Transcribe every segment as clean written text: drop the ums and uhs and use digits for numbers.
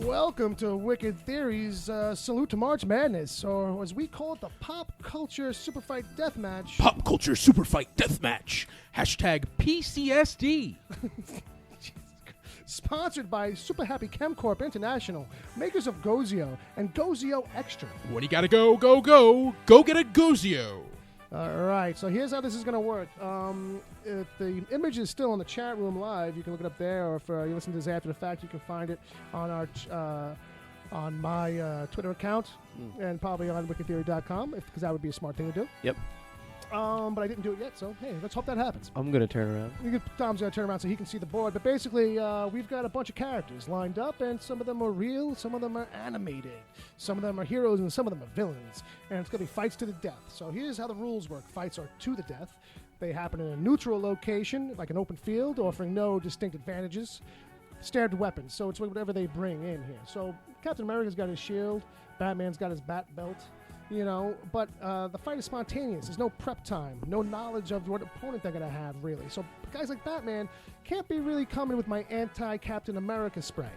Welcome to Wicked Theories, Salute to March Madness, or as we call it, the Pop Culture Superfight Deathmatch. Pop Culture Superfight Deathmatch. Hashtag PCSD. Sponsored by Super Happy ChemCorp International, makers of Gozio and Gozio Extra. What do you gotta go, go, go? Go get a Gozio. All right, so here's how this is going to work. If the image is still in the chat room live, you can look it up there, or if you listen to this after the fact, you can find it on our on my Twitter account and probably on wickedtheory.com, because that would be a smart thing to do. Yep. But I didn't do it yet, so hey, let's hope that happens. I'm going to turn around. Tom's going to turn around so he can see the board. But basically, we've got a bunch of characters lined up, and some of them are real, some of them are animated. Some of them are heroes, and some of them are villains. And it's going to be fights to the death. So here's how the rules work. Fights are to the death. They happen in a neutral location, like an open field, offering no distinct advantages. Standard weapons, so it's whatever they bring in here. So Captain America's got his shield. Batman's got his bat belt. You know, but the fight is spontaneous. There's no prep time, no knowledge of what opponent they're going to have, really. So guys like Batman can't be really coming with my anti-Captain America spray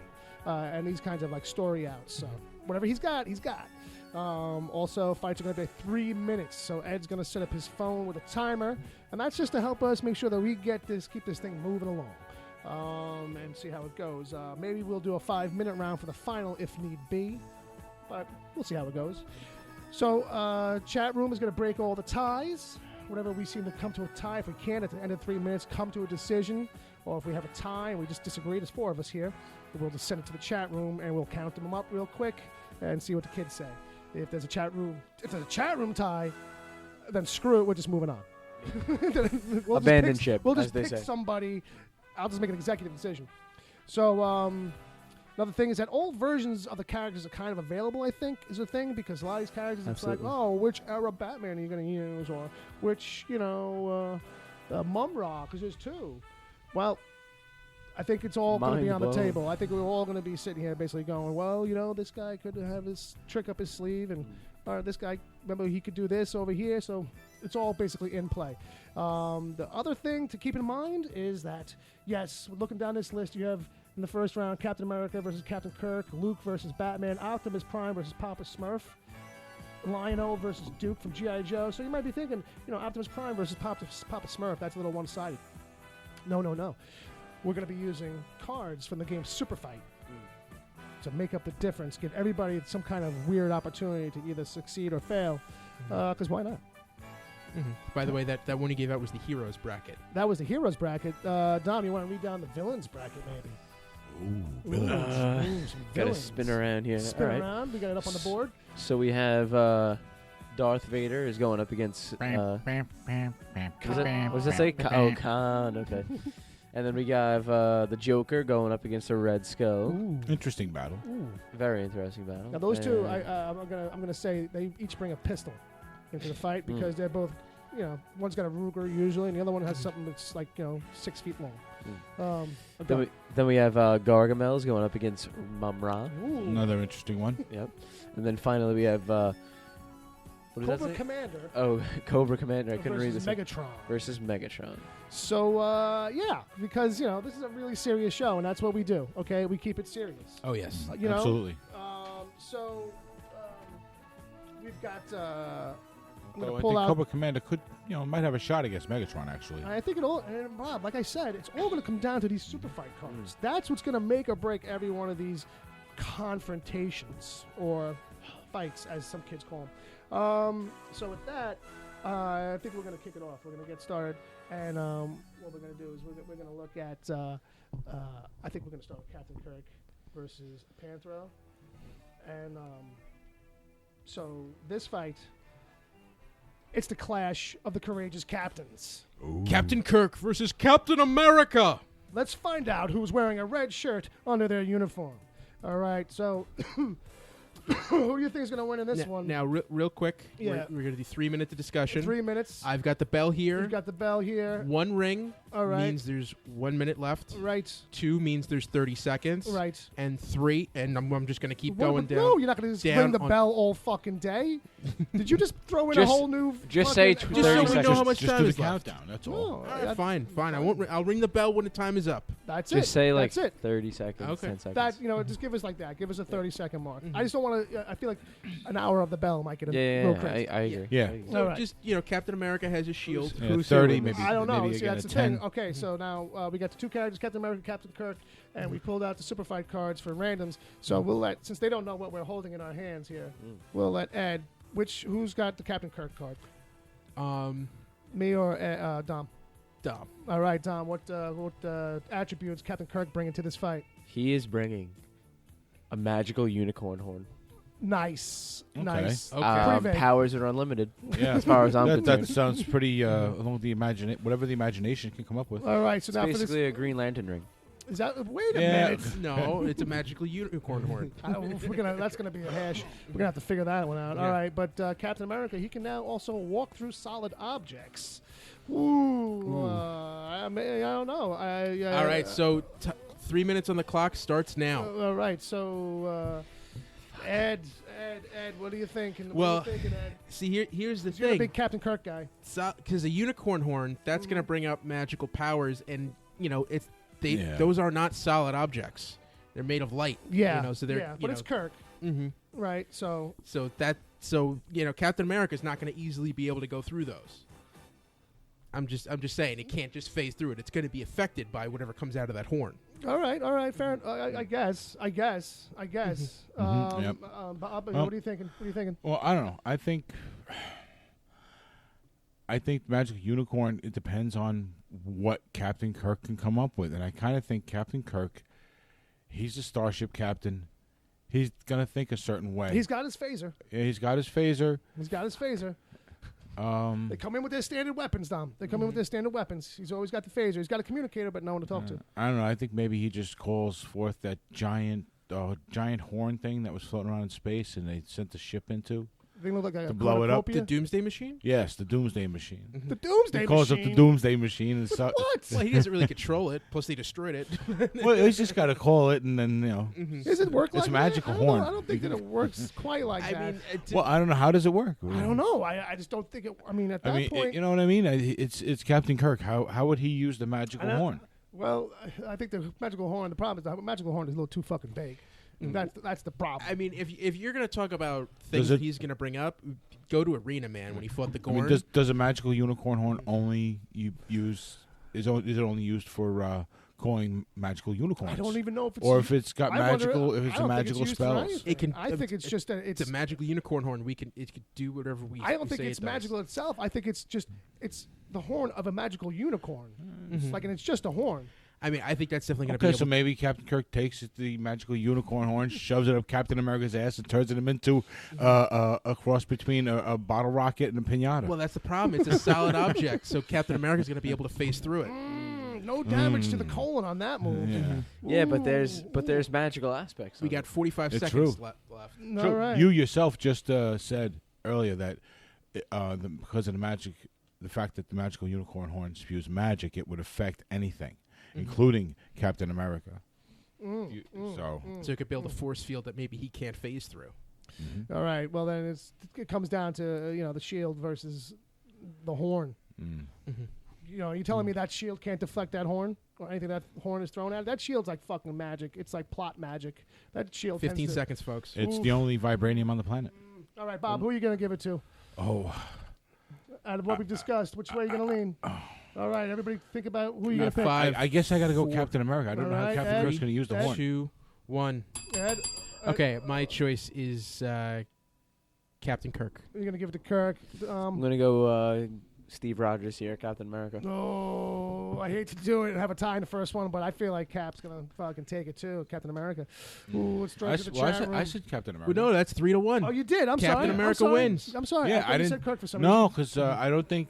and these kinds of, like, story outs. So whatever he's got, he's got. Also, fights are going to be 3 minutes. So Ed's going to set up his phone with a timer, and that's just to help us make sure that we keep this thing moving along and see how it goes. Maybe we'll do a 5-minute round for the final if need be, but we'll see how it goes. So, chat room is going to break all the ties. Whenever we seem to come to a tie, if we can, at the end of 3 minutes, come to a decision. Or if we have a tie and we just disagree, there's 4 of us here, we'll just send it to the chat room and we'll count them up real quick and see what the kids say. If there's a chat room tie, then screw it, we're just moving on. Abandon ship, We'll just as they pick say. somebody. I'll just make an executive decision. So, another thing is that all versions of the characters are kind of available, I think, is a thing, because a lot of these characters, Absolutely. it's like, oh, which era Batman are you going to use, or which, Mumm-Ra, because there's 2. Well, I think it's all going to be on the table. I think we're all going to be sitting here basically going, well, this guy could have his trick up his sleeve, and this guy, remember, he could do this over here, so it's all basically in play. The other thing to keep in mind is that, yes, looking down this list, you have, in the first round, Captain America versus Captain Kirk, Luke versus Batman, Optimus Prime versus Pappa Smurf, Lion-O versus Duke from G.I. Joe. So you might be thinking, Optimus Prime versus Pappa Smurf, that's a little one-sided. No. We're going to be using cards from the game Superfight to make up the difference, give everybody some kind of weird opportunity to either succeed or fail, because why not? Mm-hmm. By the way, that one you gave out was the Heroes bracket. That was the Heroes bracket. Dom, you want to read down the Villains bracket, maybe? Ooh, villains. Got to spin around here. Spin All right. around. We got it up on the board. So we have Darth Vader is going up against... what does it say? Khan. Okay. And then we have the Joker going up against a Red Skull. Ooh. Interesting battle. Ooh. Very interesting battle. Now those two, I'm gonna say they each bring a pistol into the fight because they're both, one's got a Ruger usually, and the other one has something that's like 6 feet long. Then we have Gargamel's going up against Mumm-Ra. Another interesting one. Yep. And then finally we have what does that Cobra say? Commander. Oh, Cobra Commander. I couldn't read this. Megatron. Versus Megatron. So, because, this is a really serious show, and that's what we do, okay? We keep it serious. Oh, yes. Absolutely. We've got... I'm I gonna think pull out. Cobra Commander might have a shot against Megatron, actually. I think it all, and Bob, like I said, it's all going to come down to these Superfight cards. That's what's going to make or break every one of these confrontations or fights, as some kids call them. So with that, I think we're going to kick it off. We're going to get started, and what we're going to do is we're going to look at. I think we're going to start with Captain Kirk versus Panthro, and so this fight. It's the clash of the courageous captains. Ooh. Captain Kirk versus Captain America. Let's find out who's wearing a red shirt under their uniform. All right, so Who do you think is going to win in this one? Now, real quick, Yeah. we're going to do 3 minutes of discussion. 3 minutes. I've got the bell here. You've got the bell here. 1 ring All right. means there's 1 minute left. Right. 2 means there's 30 seconds. Right. And 3, and I'm just going to keep What going the- down. No, you're not going to just down ring the on- bell all fucking day. Did you just throw in a Just- whole new? just say fucking- t- Just so 30 we know seconds. how much Just time do the is left. countdown. That's No, all. All right, that- fine. I won't. I'll ring the bell when the time is up. That's it. Just say like That's it. 30 seconds, Okay. 10 seconds. That just give us like that. Give us a 30-second mark. Mhm. I just don't want to. I feel like an hour of the bell might get a little crazy. I agree. Yeah. I agree. So All right. just Captain America has his shield. Yeah, Who's 30, who? maybe. I don't know. Maybe See, again that's a the 10. thing. Okay, so now we got the 2 characters, Captain America, Captain Kirk, and we pulled out the Superfight cards for randoms. So we'll let, since they don't know what we're holding in our hands here, we'll let Ed. Who's got the Captain Kirk card? Me or Dom? Dom. All right, Dom. What attributes Captain Kirk bringing to this fight? He is bringing a magical unicorn horn. Nice, Okay. nice. Okay. Pretty vague. Powers are unlimited, Yeah. as far as I'm That concerned. sounds pretty along the whatever the imagination can come up with. All right, so It's now for basically this, a Green Lantern ring. is that? Wait a Yeah. minute. No, it's a magical unicorn horn. That's gonna be a hash. We're gonna have to figure that one out. Yeah. All right, but Captain America, he can now also walk through solid objects. Ooh. I don't know. All right, so 3 minutes on the clock starts now. all right, so Ed, what are you thinking? Well, what are you thinking, Ed? See, here's the You're a thing. big Captain Kirk guy. Because a unicorn horn, that's going to bring up magical powers, and Yeah. those are not solid objects. They're made of light. Yeah, so they're yeah, but it's Kirk, right? So Captain America's not going to easily be able to go through those. I'm just saying it can't just phase through it. It's going to be affected by whatever comes out of that horn. all right, fair. I guess. Yep. Bob, what are you thinking? What are you thinking? Well, I don't know. I think Magic Unicorn, it depends on what Captain Kirk can come up with. And I kind of think Captain Kirk, he's a starship captain. He's going to think a certain way. He's got his phaser. Yeah, he's got his phaser. They come in with their standard weapons, Dom. They come in with their standard weapons. He's always got the phaser. He's got a communicator, but no one to talk to. I don't know. I think maybe he just calls forth that giant horn thing that was floating around in space and they sent the ship into. They look like a To blow it up. cornucopia. The Doomsday Machine? Yes, the Doomsday Machine. The Doomsday He calls Machine. it the Doomsday Machine. And What? Well, he doesn't really control it. Plus, they destroyed it. Well, he's just got to call it, and then Does it work It's like a that? magical I don't know. horn. I don't think that it works quite like I that. mean, Well, I don't know. How does it work? I don't know. I just don't think it. I mean, at that point, you know what I mean? It's Captain Kirk. How would he use the magical horn? well, I think the magical horn. The problem is the magical horn is a little too fucking big. That's the problem. I mean, if you're going to talk about things Does it- that he's going to bring up, go to Arena Man when he fought the I Gorn. mean, does a magical unicorn horn only use? Is it only used for calling magical unicorns? I don't even know if it's. Or if it's got I wonder- magical, if I it's a don't think magical used for spells. anything. It can- I think it's just a. it's a magical unicorn horn. It could do whatever we. I don't we think say it's it does. magical itself. I think it's the horn of a magical unicorn. And it's just a horn. I mean, I think that's definitely going to Okay, be. so maybe Captain Kirk takes the magical unicorn horn, shoves it up Captain America's ass, and turns him into a cross between a bottle rocket and a pinata. Well, that's the problem. It's a solid object, so Captain America's going to be able to phase through it. No damage to the colon on that move. yeah. Yeah, but there's magical aspects. We of got it. 45 It's seconds true. left. All So right. you yourself just said earlier that because of the fact that the magical unicorn horn spews magic, it would affect anything, including Captain America. So So it could build a force field that maybe he can't phase through. All right. Well, then it comes down to the shield versus the horn. You telling me that shield can't deflect that horn or anything that horn is thrown at? That shield's like fucking magic. It's like plot magic. That shield. 15 tends to- seconds, folks. it's the only vibranium on the planet. All right, Bob. Who are you gonna give it to? Oh, Out of what we've discussed, which way are you gonna lean? All right, everybody, think about who you're gonna pick. Five, I guess I got to go 4, Captain America. I don't know how Alright, Captain Ed. Kirk's going to use the Ed. horn. 2, 1. Ed, Okay, my choice is Captain Kirk. you're gonna give it to Kirk. I'm gonna go Steve Rogers here, Captain America. Oh, I hate to do it and have a tie in the first one, but I feel like Cap's gonna fucking take it too. Captain America. Ooh, let's throw it to the chat room. I said Captain America. Well, no, that's 3-1. Oh, you did. I'm sorry. Captain America I'm sorry. wins. I'm sorry. Yeah, I I you didn't. said Kirk for some No, reason. because I don't think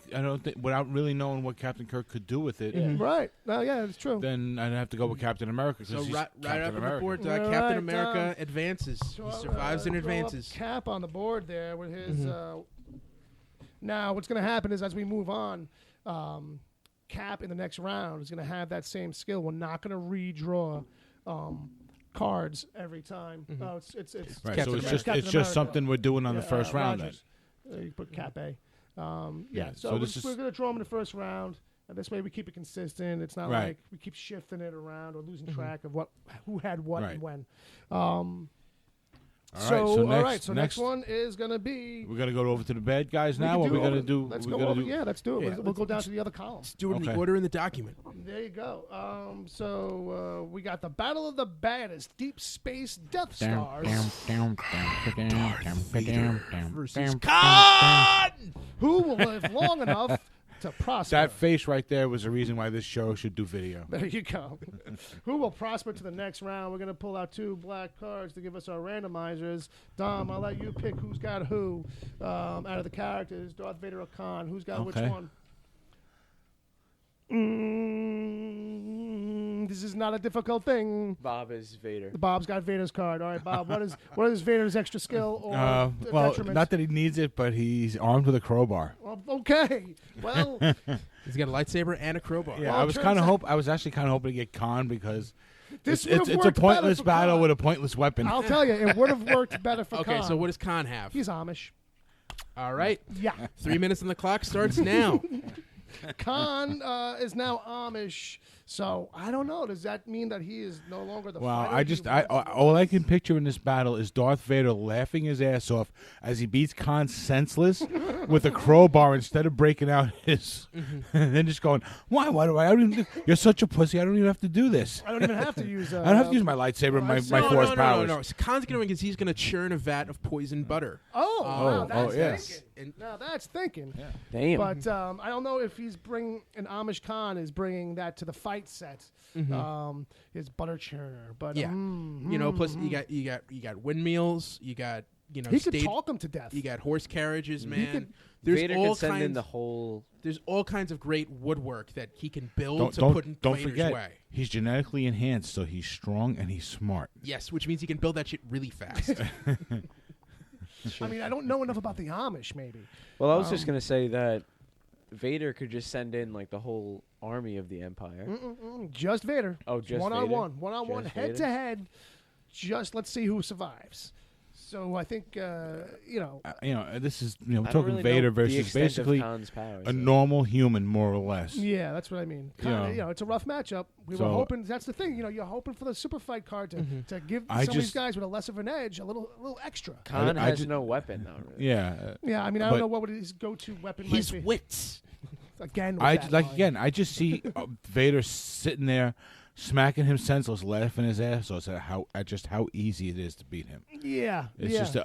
without really knowing what Captain Kirk could do with it, Right. Well, yeah, it's true. then I'd have to go with Captain America. So he's right Captain up on the America. board, All Captain right, America advances. He survives and throw up advances. Cap on the board there with his. Now, what's going to happen is as we move on, Cap in the next round is going to have that same skill. We're not going to redraw cards every time. Oh, it's Right, Captain so America. it's Captain just America. something we're doing on the first round. Then. Rogers. You put Cap A. Yeah, So so this is- we're going to draw him in the first round. And this way we keep it consistent. It's not Right. like we keep shifting it around or losing track of who had what Right. and when. So next one is going to be. We're gonna go over to the bad guys now. We Or can we're do gonna it. do. Let's we're go gonna over. do- Yeah, let's do it. Yeah, We'll go down to the other column. Let's do it in the Okay. order in the document. There you go. So we got the Battle of the Baddest Deep Space Death Stars. Versus Khan! Who will live long enough to prosper? That face right there was the reason why this show should do video. There you go. Who will prosper to the next round? We're going to pull out 2 black cards to give us our randomizers. Dom, I'll let you pick who's got who out of the characters, Darth Vader or Khan. Who's got which Okay. one? This is not a difficult thing. Bob is Vader. Bob's got Vader's card. All right, Bob, what is Vader's extra skill or Well, detriment? not that he needs it, but he's armed with a crowbar. Well, okay. Well, He's got a lightsaber and a crowbar. Yeah, Well, I was turns kind of out- I was actually kind of hoping to get Khan because this it's would've a worked pointless better for battle Khan. with a pointless weapon. I'll tell you, it would have worked better for Okay, Khan. so what does Khan have? He's Amish. All right. Yeah. 3 minutes on the clock starts now. Khan is now Amish, so I don't know. Does that mean that he is no longer the Well, fighter? all I can picture in this battle is Darth Vader laughing his ass off as he beats Khan senseless with a crowbar instead of breaking out his, and then just going, "Why? Why do I? don't even, you're such a pussy. I don't even have to do this. I don't even have to use. I don't have to use my lightsaber, and my No, force no, powers." No. So Khan's going to win because he's going to churn a vat of poisoned butter. Oh, wow, that's yes. thinking. And Now that's thinking. Yeah. Damn. But I don't know if he's bringing an Amish Khan is bringing that to the fight set. His butter churner, but Yeah. you know, plus you got windmills, you got he could stage, talk him to death. you got horse carriages, man. could- There's Vader all can send kinds. in the whole. There's all kinds of great woodwork that he can build Don't to put in don't Vader's forget, way. he's genetically enhanced, so he's strong and he's smart. Yes, which means he can build that shit really fast. I mean, I don't know enough about the Amish. Maybe. Well, I was just gonna say that Vader could just send in like the whole army of the Empire. Just Vader. Oh, just one on Vader? one, Just head to Vader? head. Just let's see who survives. So I think This is we're I don't talking really Vader know the versus extent of basically Khan's powers, a though. normal human, more or less. yeah, that's what I mean. Kinda, Yeah. it's a rough matchup. We were So- hoping. That's the thing. You're hoping for the Superfight card to give I some of these just- guys with a less of an edge a little extra. Khan I has just- no weapon though. Really. Yeah, Yeah, I mean, I But- don't know what his go-to weapon His might be. wits. Again, with I that like line. again. I just see Vader sitting there, smacking him senseless, laughing his ass off at just how easy it is to beat him. Yeah, It's yeah. just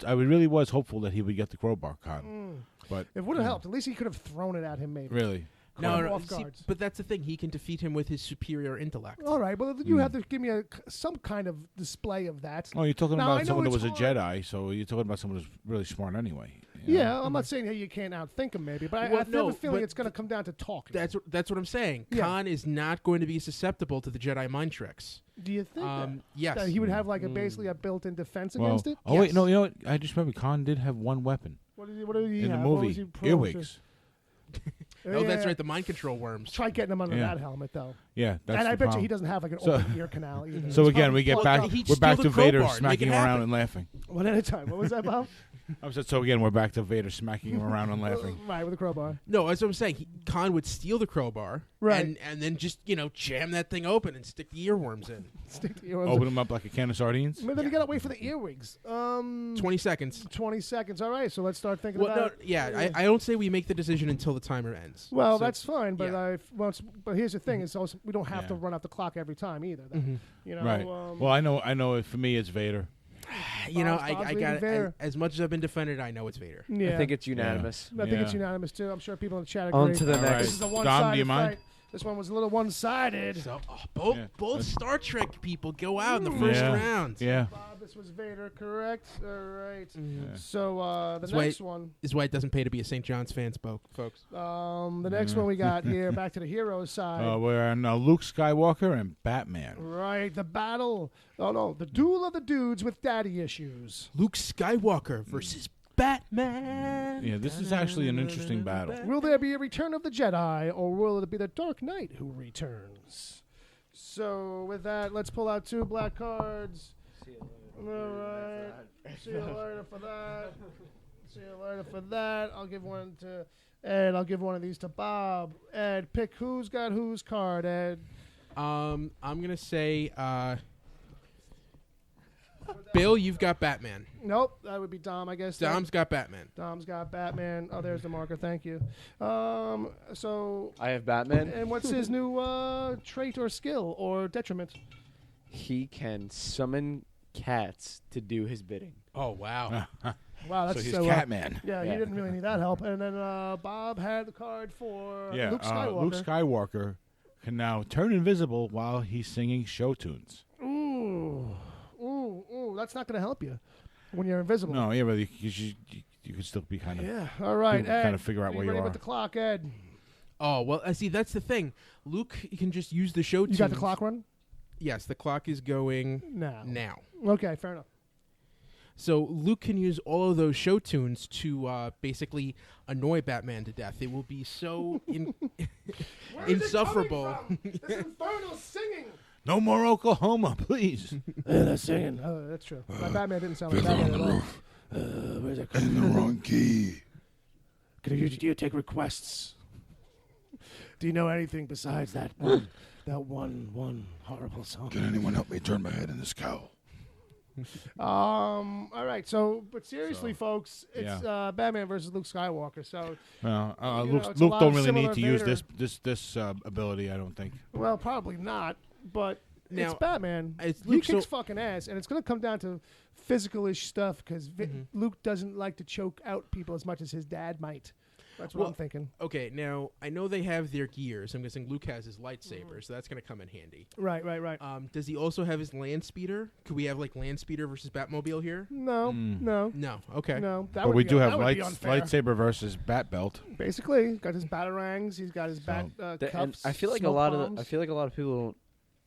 I really was hopeful that he would get the crowbar Khan, but It would have helped. At least he could have thrown it at him, maybe. really, Caught him No, off see, guards. but that's the thing. He can defeat him with his superior intellect. All right, well, you have to give me some kind of display of that. oh, you're talking Now, I about know someone that it's was a hard. Jedi, so you're talking about someone who's really smart anyway. you know? Yeah, I'm not saying that you can't outthink him, maybe, but I Well, have no, a feeling but it's going to come down to talking. That's what I'm saying. Yeah. Khan is not going to be susceptible to the Jedi mind tricks. Do you think Yes. that he would have like basically a built-in defense Well, against it? oh wait, Yes. no, you know what? I just remember Khan did have one weapon What did he in the have? What was movie, he prone to? earwigs. Oh, that's Yeah. right. The mind control worms. Try getting him under Yeah. that helmet, though. Yeah, that's And the I bet you problem. he doesn't have like an So- open ear canal either. So It's again, probably we get plugged back. up. He'd We're back steal to the Vader crowbar and make smacking it him around happen. and laughing. One at a time. What was that, Bob? So again, we're back to Vader smacking him around and laughing. Right, with a crowbar. No, that's what I'm saying. Khan would steal the crowbar, Right. and then just jam that thing open and stick the earworms in. Stick to earworms. Open him up like a can of sardines. But then you got to wait for the earwigs. 20 seconds. 20 seconds. All right, so let's start thinking Well, no, about it. yeah, I don't say we make the decision until the timer ends. Well, So- that's fine, but yeah. but here's the thing: is also we don't have to Yeah. run out the clock every time either. Though. Mhm. You know, Right. Well, I know. For me, it's Vader. You know, Bob's I leaving got Vader. as much as I've been defended, I know it's Vader. Yeah. I think it's unanimous. I think it's Yeah. unanimous too. I'm sure people in the chat agree. On to the All next. right. This is a Dom, one-sided do you mind? fight. This one was a little one-sided. So Yeah. both Star Trek people go out in the first Yeah. round. Yeah. Bob, this was Vader, correct? All right. Yeah. So the That's why- next one. This is why it doesn't pay to be a St. John's fan, folks. The next one we got here, back to the heroes side. We're on Luke Skywalker and Batman. Right, the battle. Oh no, the duel of the dudes with daddy issues. Luke Skywalker versus Batman. Yeah, this is actually an interesting battle. Will there be a return of the Jedi, or will it be the Dark Knight who returns? So with that, let's pull out 2 black cards. All right. See you later for that. See you later for that. I'll give one to Ed. I'll give one of these to Bob. Ed, pick who's got whose card, Ed. I'm gonna say, Bill, you've got Batman. Nope, that would be Dom, I guess. Dom's got Batman. Dom's got Batman. Oh, there's the marker. Thank you. So, I have Batman. and what's his new trait or skill or detriment? He can summon cats to do his bidding. Oh wow. Wow, So that's he's so. Catman. Yeah, he Yeah. didn't really need that help. And then Bob had the card for Yeah, Luke Skywalker. Luke Skywalker can now turn invisible while he's singing show tunes. Ooh, that's not going to help you when you're invisible. No, yeah, but you could still be kind of Yeah. All right, People Ed. kinda figure out be where you ready are. with the clock, Ed. Oh well, see that's the thing. Luke can just use the show. You got the clock run? Yes, the clock is going No. now. Okay, fair enough. So Luke can use all of those show tunes to basically annoy Batman to death. It will be so insufferable. This infernal singing. no more Oklahoma, please. They're singing. Oh, that's true. My Batman didn't sound like Batman at all. Where's it? In the wrong key. Do you take requests? Do you know anything besides that one horrible song? Can anyone help me turn my head in this cowl? All right. So, but seriously, folks, it's yeah. Batman versus Luke Skywalker. So, Well, You Luke, know, it's a Luke lot don't of really need similar to use Vader. this ability. I don't think. well, probably not. But Now, it's Batman. it's He Luke, kicks so- fucking ass, and it's going to come down to physical-ish stuff because Luke doesn't like to choke out people as much as his dad might. That's what Well, I'm thinking. Okay, now I know they have their gears. I'm guessing Luke has his lightsaber, so that's going to come in handy. Right. Does he also have his land speeder? Could we have like land speeder versus Batmobile here? No. No. Okay. That But would we be- do have that would be unfair. lightsaber versus bat belt. Basically, he's got his batarangs. He's got his bat And cuffs. I feel like smoke a lot bombs. of people don't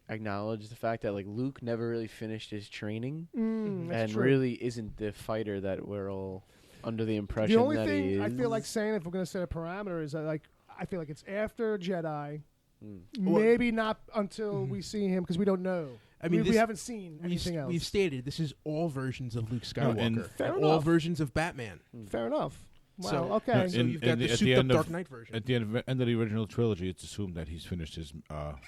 acknowledge the fact that like Luke never really finished his training That's and true. really isn't the fighter that we're all under the impression The only that he thing is. I feel like saying, if we're going to set a parameter, is that I feel like it's after Jedi. Well- Maybe not until we see him because we don't know. I mean, we this- haven't seen anything else. We've stated this is all versions of Luke Skywalker and- Fair and all enough. versions of Batman. Fair enough. Wow. So- okay. So you've got at the the souped up end of- Dark Knight version. At the end of the original trilogy, it's assumed that he's finished his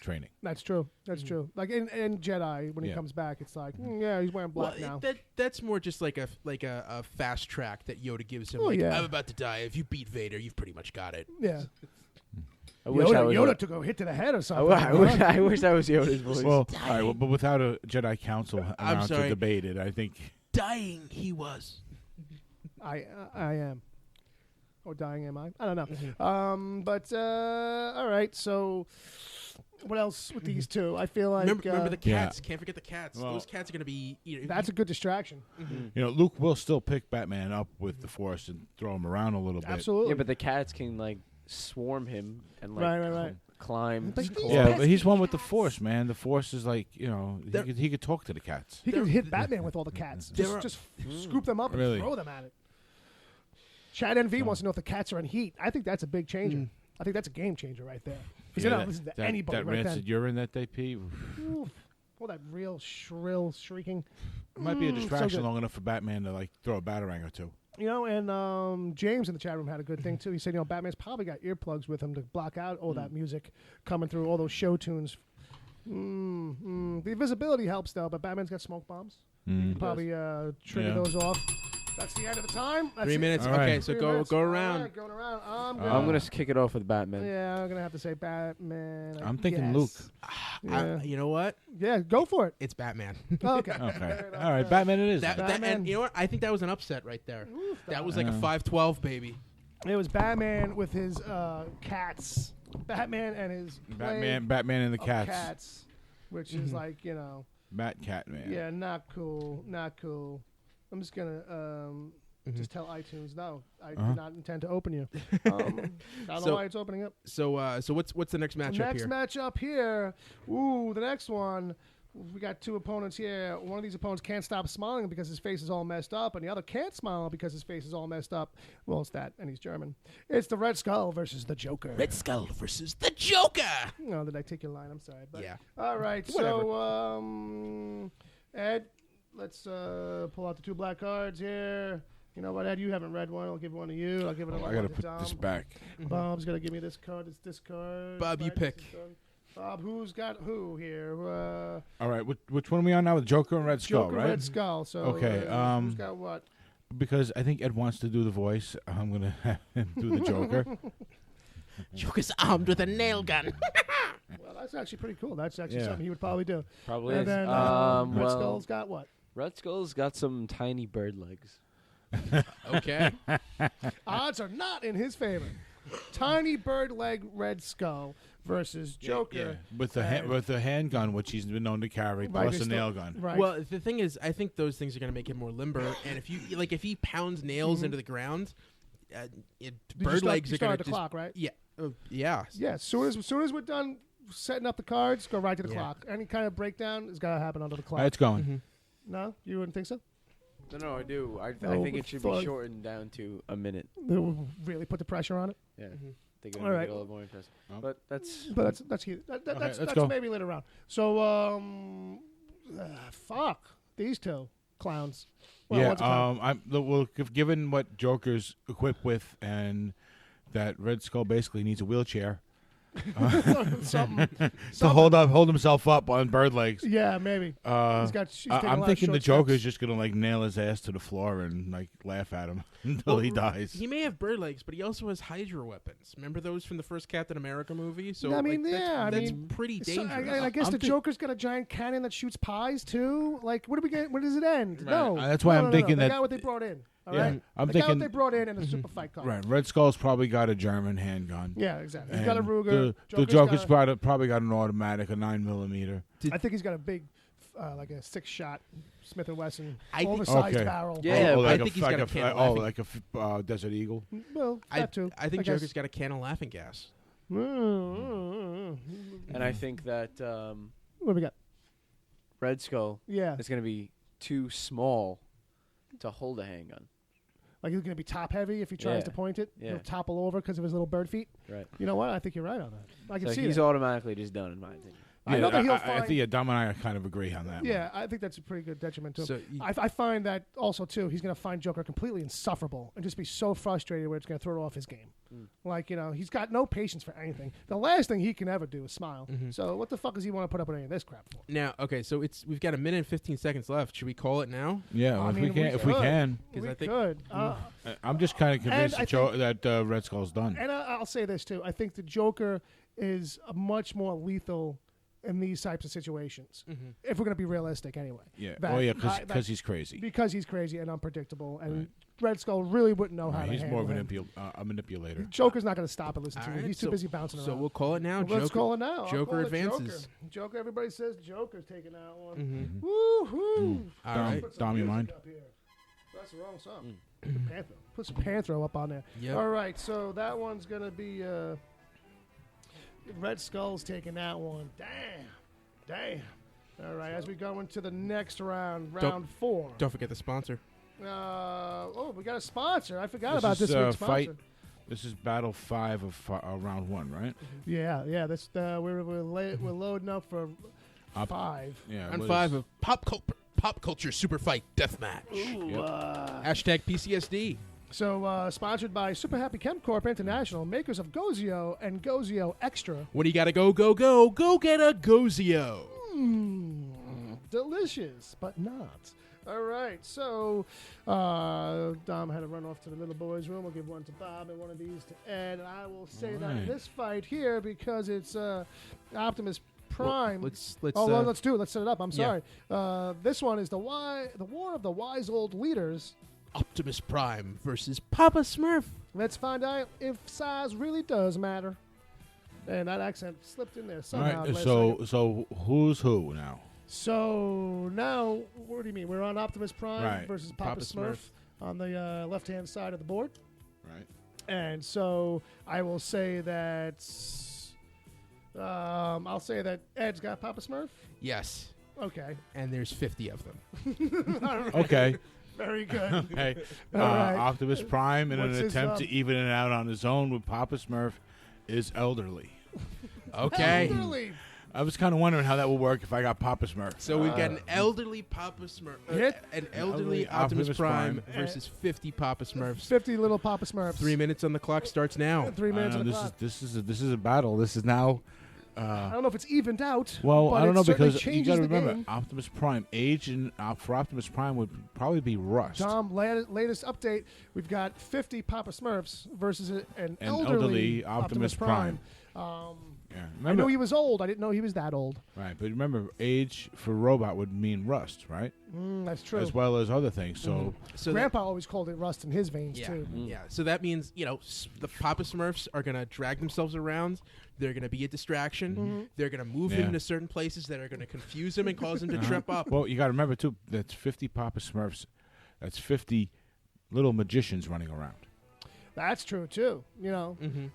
training. That's true. That's true. Like in Jedi, when he Yeah. comes back, it's like, yeah, he's wearing black Well, now. that's more just like a fast track that Yoda gives him. Oh, like, yeah. I'm about to die. If you beat Vader, you've pretty much got it. Yeah. I wish I was Yoda took a hit to the head or I, something. I wish that was Yoda's voice. Well, all right, well, but without a Jedi Council I'm around to sorry. debate it, I think. Dying, he was. I am. Or dying am I? I don't know. Mm-hmm. But all right. So, what else with these two? I feel like Remember the Yeah. cats. Can't forget the cats. Well- Those cats are going to be. that's a good distraction. You know, Luke will still pick Batman up with the Force and throw him around a little bit. Absolutely. yeah, but the cats can like swarm him and like Right. climb. Like, claw. Yeah, but he's one with the Force, man. The Force is like, you know, There- he could talk to the cats. He can hit Batman with all the cats. There are- Just scoop them up and Really? throw them at it. Chad NV wants to know if the cats are in heat. I think that's a big changer. I think that's a game changer right there. Because they're not listening to anybody that right rancid then. urine that they pee Oof. All that real shrill shrieking. might be a distraction good. long enough for Batman to like throw a batarang or two. You know, and James in the chat room had a good thing too. He said, Batman's probably got earplugs with him to block out all that music coming through, all those show tunes. The visibility helps though, but Batman's got smoke bombs. You can probably trigger Yeah. those off. That's the end of the time. That's 3 minutes. All right. Okay, so 3 go minutes. go All around. right, going around. I'm I'm gonna kick it off with Batman. Yeah, I'm gonna have to say Batman. I'm thinking guess. Luke. Yeah. You know what? Yeah, go for it. It's Batman. Okay. Okay. All right, Batman it is. That, Batman. and you know what? I think that was an upset right there. Oof, That was like a Yeah. 5-12, baby. It was Batman with his cats. Batman and his Batman and the of cats. which is like, you know, Bat Cat Man. yeah, not cool, not cool. I'm just gonna just tell iTunes no. I do not intend to open you. I don't know So- why it's opening up. So what's the next matchup Next here? matchup here. Ooh, the next one. We got two opponents here. One of these opponents can't stop smiling because his face is all messed up, and the other can't smile because his face is all messed up. Well, it's that, and he's German. It's the Red Skull versus the Joker. Red Skull versus the Joker. No, did I take your line? I'm sorry. But Yeah. All right. So, Ed, let's pull out the two black cards here. You know what, Ed? You haven't read one. I'll give one to you. I'll give it I one gotta to put Dom. this back. Bob's gonna give me this card. It's this card. Bob, you Right, pick. this is done. Bob, who's got who here? All right, which one are we on now? With Joker and Red Skull, Joker, right? Red Skull. So, Okay, who's got what? Because I think Ed wants to do the voice. I'm gonna have him do the Joker. Joker's armed with a nail gun. Well, that's actually pretty cool. That's actually Yeah. something he would probably do. Probably. And is. then Red well, Skull's got what? Red Skull's got some tiny bird legs. Okay. Odds are not in his favor. Tiny bird leg Red Skull versus Joker. Yeah. With the handgun, which he's been known to carry, Right, plus they a still- nail gun. Right. Well, the thing is, I think those things are going to make him more limber. And if he pounds nails into the ground, Did bird legs you are going start to the clock, right? Yeah. Yeah. Yeah. As soon as we're done setting up the cards, go right to the Yeah. clock. Any kind of breakdown has got to happen under the clock. It's going. No, you wouldn't think so? No, I do. I No, think it should fuck. be shortened down to a minute. They will really put the pressure on it. Yeah. Think All it'll make right. it a little more interesting. Oh. But that's But that's let's go. maybe later on. So fuck these two clowns. Well, one's a clown. Given what Joker's equipped with, and that Red Skull basically needs a wheelchair Something. to hold himself up on bird legs. Yeah, maybe. She's taking a I'm lot of thinking the short Joker's steps. just gonna like nail his ass to the floor and like laugh at him until he dies. He may have bird legs, but he also has Hydra weapons. Remember those from the first Captain America movie? So I mean, like, that's pretty So, dangerous. I guess I'm the thi- Joker's got a giant cannon that shoots pies too. Like, what do we get? Where does it end? Right. No, That's why No, I'm no, thinking They that- got what they brought in. All Yeah, right, I'm they thinking- got what they brought in a super fight card. Right, Red Skull's probably got a German handgun. Yeah, exactly. He's got a And Ruger. The Joker's probably got an automatic, a 9mm. I think he's got a big, like a 6-shot Smith & Wesson I think- oversized Okay. barrel. Yeah, I like think he's got a can of laughing- Desert Eagle. Well, that too. I think guess. Joker's got a can of laughing gas. and I think that What do we got? Red Skull Yeah, is going to be too small to hold a handgun. like he's going to be top heavy if he tries Yeah. to point it. Yeah. He'll topple over because of his little bird feet. Right. You know what? I think you're right on that. I can So see he's that. automatically just done, in my opinion. I know that he'll I find. think Dom and I kind of agree on that. Yeah, I think that's a pretty good detriment to him. So you- I find that also too. He's going to find Joker completely insufferable and just be so frustrated where it's going to throw off his game. Like he's got no patience for anything. The last thing he can ever do is smile. So what the fuck does he want to put up with any of this crap for? Now, okay, so we've got a minute and 15 seconds left. Should we call it now? Yeah, I if mean, we can, if we could. can. 'Cause We I think- could. I'm just kind of convinced I that Red Skull's done. And I'll say this too. I think the Joker is a much more lethal in these types of situations. If we're going to be realistic, anyway. Yeah. That- Because that- he's crazy. Because he's crazy and unpredictable, and Red Skull really wouldn't know how to He's more of handle him. a manipulator. Joker's not going to stop and listen to All him. right, He's too so- busy bouncing around. So we'll call it now. Well, let's Joker, call it now. I'll Joker call it advances. Joker. Everybody says Joker's taking that one. Mhm. Woo-hoo. All Dom, right. Put some Dom, you music mind? up here. That's the wrong song. Put some Panthro up on there. Yep. All right, so that one's going to be Red Skull's taking that one. Damn. All right, as we go into the next round, round 4. Don't forget the sponsor. We got a sponsor. I forgot about this week's sponsor. This is Battle 5 of round 1, right? Yeah. This we're loading up for Up. 5. Yeah. Round what 5 is- of Pop Culture Superfight Deathmatch. Hashtag PCSD. So sponsored by Super Happy Chem Corp International, makers of Gozio and Gozio Extra. When you gotta go get a Gozio. Delicious, but not. All right, so Dom had to run off to the little boys' room. We'll give one to Bob and one of these to Ed. And I will say that in this fight here, because it's Optimus Prime. Well, let's do it. Let's set it up. I'm sorry. This one is the War of the Wise Old Leaders. Optimus Prime versus Pappa Smurf. Let's find out if size really does matter. And that accent slipped in there All somehow. right. So who's who now? So now, what do you mean? We're on Optimus Prime versus Pappa Pappa Smurf Smurf. on the left-hand side of the board. Right. And so I will say that I'll say that Ed's got Pappa Smurf. Yes. Okay. And there's 50 of them. All right. Okay. Very good. Hey, All right. Optimus Prime, in What's an his, attempt to even it out on his own with Pappa Smurf, is elderly. Okay. Elderly. I was kind of wondering how that would work if I got Pappa Smurf. So we've got an elderly Pappa Smurf, an elderly Optimus Prime versus 50 Pappa Smurfs. 50 little Pappa Smurfs. 3 minutes on the clock starts now. 3 minutes on the this clock. is a battle. This is now. I don't know if it's evened out. Well, but I don't know it certainly because you changes got to the remember game. Optimus Prime age and for Optimus Prime would probably be Rust. Tom, latest update, we've got 50 Pappa Smurfs versus an elderly elderly Optimus Prime. Yeah, I remember, knew he was old. I didn't know he was that old. right? But remember, age for robot would mean Rust, right? That's true. As well as other things. So So Grandpa always called it rust in his veins, yeah, too. yeah. So that means the Pappa Smurfs are gonna drag themselves around. They're gonna be a distraction. They're gonna move him Yeah. to certain places that are gonna confuse him and cause him to trip up. well, you got to remember too. That's 50 Pappa Smurfs. That's 50 little magicians running around. That's true, too. They're...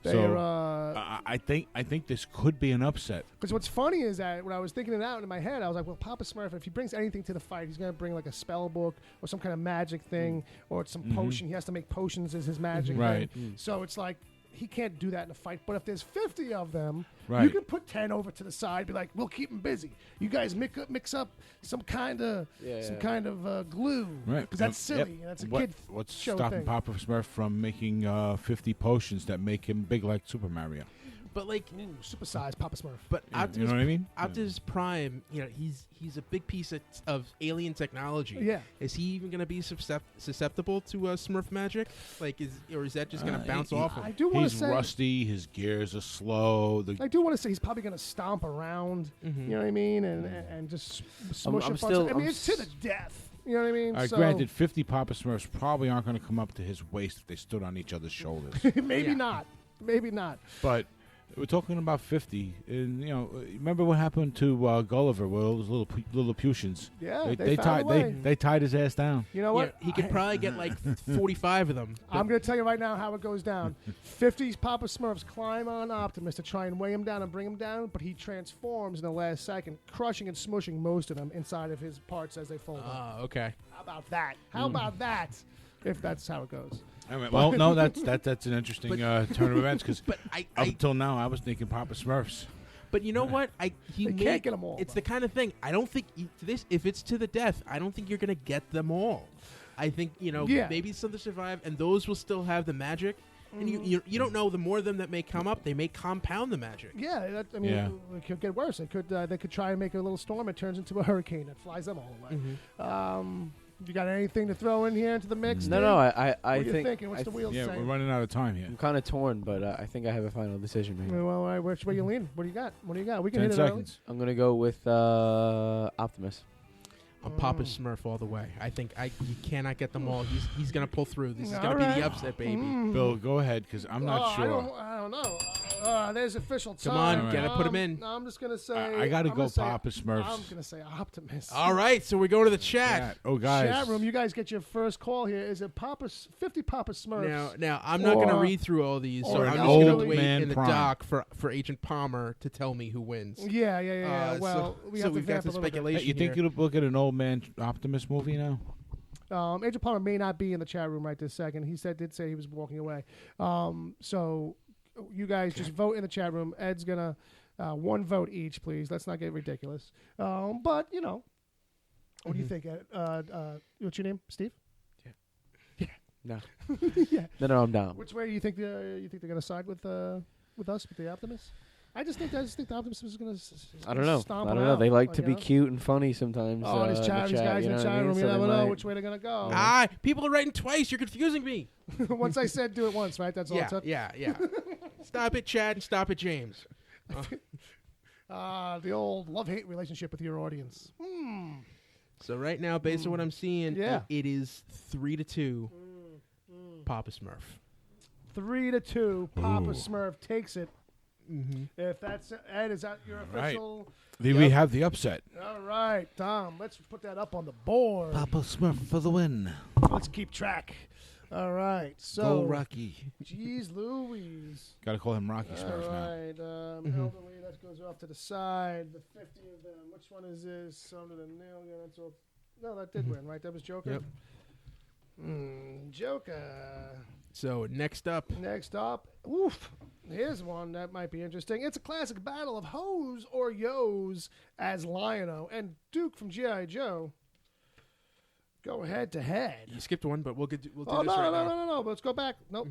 So I think this could be an upset. Because what's funny is that when I was thinking it out in my head, I was like, well, Pappa Smurf, if he brings anything to the fight, he's going to bring like a spell book or some kind of magic thing or some potion. He has to make potions as his magic Right. thing. So it's like, he can't do that in a fight. But if there's 50 of them, you Right. can put 10 over to the side, be like, we'll keep them busy. You guys mix up some kind of glue. Right. Because that's silly. Yep. That's a What- kid What's show stopping thing. Pappa Smurf from making 50 potions that make him big like Super Mario? But like, Supersized Pappa Smurf. but Yeah, Optimus, you know what I mean? Optimus Prime, he's a big piece of alien technology. Yeah. Is he even going to be susceptible to Smurf magic? Like, is that just going to bounce off I him? do want to He's say... rusty. His gears are slow. I do want to say he's probably going to stomp around, you know what I mean, and just smush I'm up. still- I mean, I'm it's to the death. You know what I mean? So Granted, 50 Pappa Smurfs probably aren't going to come up to his waist if they stood on each other's shoulders. maybe Yeah. not. Maybe not. But we're talking about 50. And, remember what happened to Gulliver with all those little Lilliputians? Yeah, They found a way. they tied his ass down. You know what? He could probably get like 45 of them. I'm going to tell you right now how it goes down. 50 Papa Smurfs climb on Optimus to try and weigh him down and bring him down, but he transforms in the last second, crushing and smushing most of them inside of his parts as they fold up. Okay. How about that? How about that? If that's how it goes. Well, no, that's an interesting turn of events because But up I until now I was thinking Papa Smurfs. but you know what? He They may, can't get 'em all, It's though. the kind of thing. I don't think if it's to the death, I don't think you're going to get them all. I think Yeah. maybe some to survive, and those will still have the magic. And you don't know, the more of them that may come up, they may compound the magic. Yeah, Yeah. it could get worse. They could try and make a little storm. It turns into a hurricane that flies them all away. You got anything to throw in here into the mix? No, Steve? no. I What are you think thinking? What's the wheels Yeah, saying? we're running out of time here. I'm kind of torn, but I think I have a final decision made. Well, all right, which way you leaning? What do you got? We can 10 hit it seconds. I'm gonna go with Optimus. I'm Pappa Smurf all the way. I think you cannot get them all. He's going to pull through. This is All going to be right. the upset, baby. Bill, go ahead because I'm not sure. I don't know. There's official time. Come on, All right. gotta put 'em in. I'm just gonna say. I got to I'm go gonna say- Papa Smurfs. I'm gonna say Optimus. All right, so we go to the chat. Yeah. Oh, guys. Chat room, you guys get your first call here. Is it 50 Papa Smurfs? Now I'm not going to Or- read through all these, so or I'm an just going old to wait man in the Prime. dock for Agent Palmer to tell me who wins. Yeah. Well, we have to we've got vamp some a little bit. speculation. Hey, you think here. you'll look at an old man Optimus movie now? Agent Palmer may not be in the chat room right this second. He did say he was walking away. So you guys just vote in the chat room. Ed's gonna one vote each, please. Let's not get ridiculous. But what do you think, Ed? What's your name, Steve? No. Yeah. No, I'm down. Which way do you think they're gonna side with us with the Optimus? I just think the Optimus is going to. I don't know. Stomp I don't him know. out, They like to you be know? cute and funny sometimes. Oh, these in the chat, chat, guys you in know the what I chat mean? room, you So they never know might- which way they're going to go. People are writing twice. You're confusing me. Once I said do it once, right? That's all it took. Yeah. Stop it, Chad, and stop it, James. The old love-hate relationship with your audience. So right now, based on what I'm seeing, Yeah. it is 3-2. Pappa Smurf. 3-2. Papa Ooh. Smurf takes it. If that's Ed, is that your Right. official? We have the upset. All right, Tom. Let's put that up on the board. Pappa Smurf for the win. Let's keep track. All right. So, Go Rocky. Jeez Louise. Got to call him Rocky All Smurf now. right. Elderly, that goes off to the side. The 50 of them. Which one is this? Under the nail gun. That's all. No, that did win, right? That was Joker? Yep. Joker. So next up, Next up, here's one that might be interesting. It's a classic battle of hoes or yos as Lion-O and Duke from G.I. Joe go head to head. you skipped one, but we'll do Oh, this right now. no. Let's go back. Nope.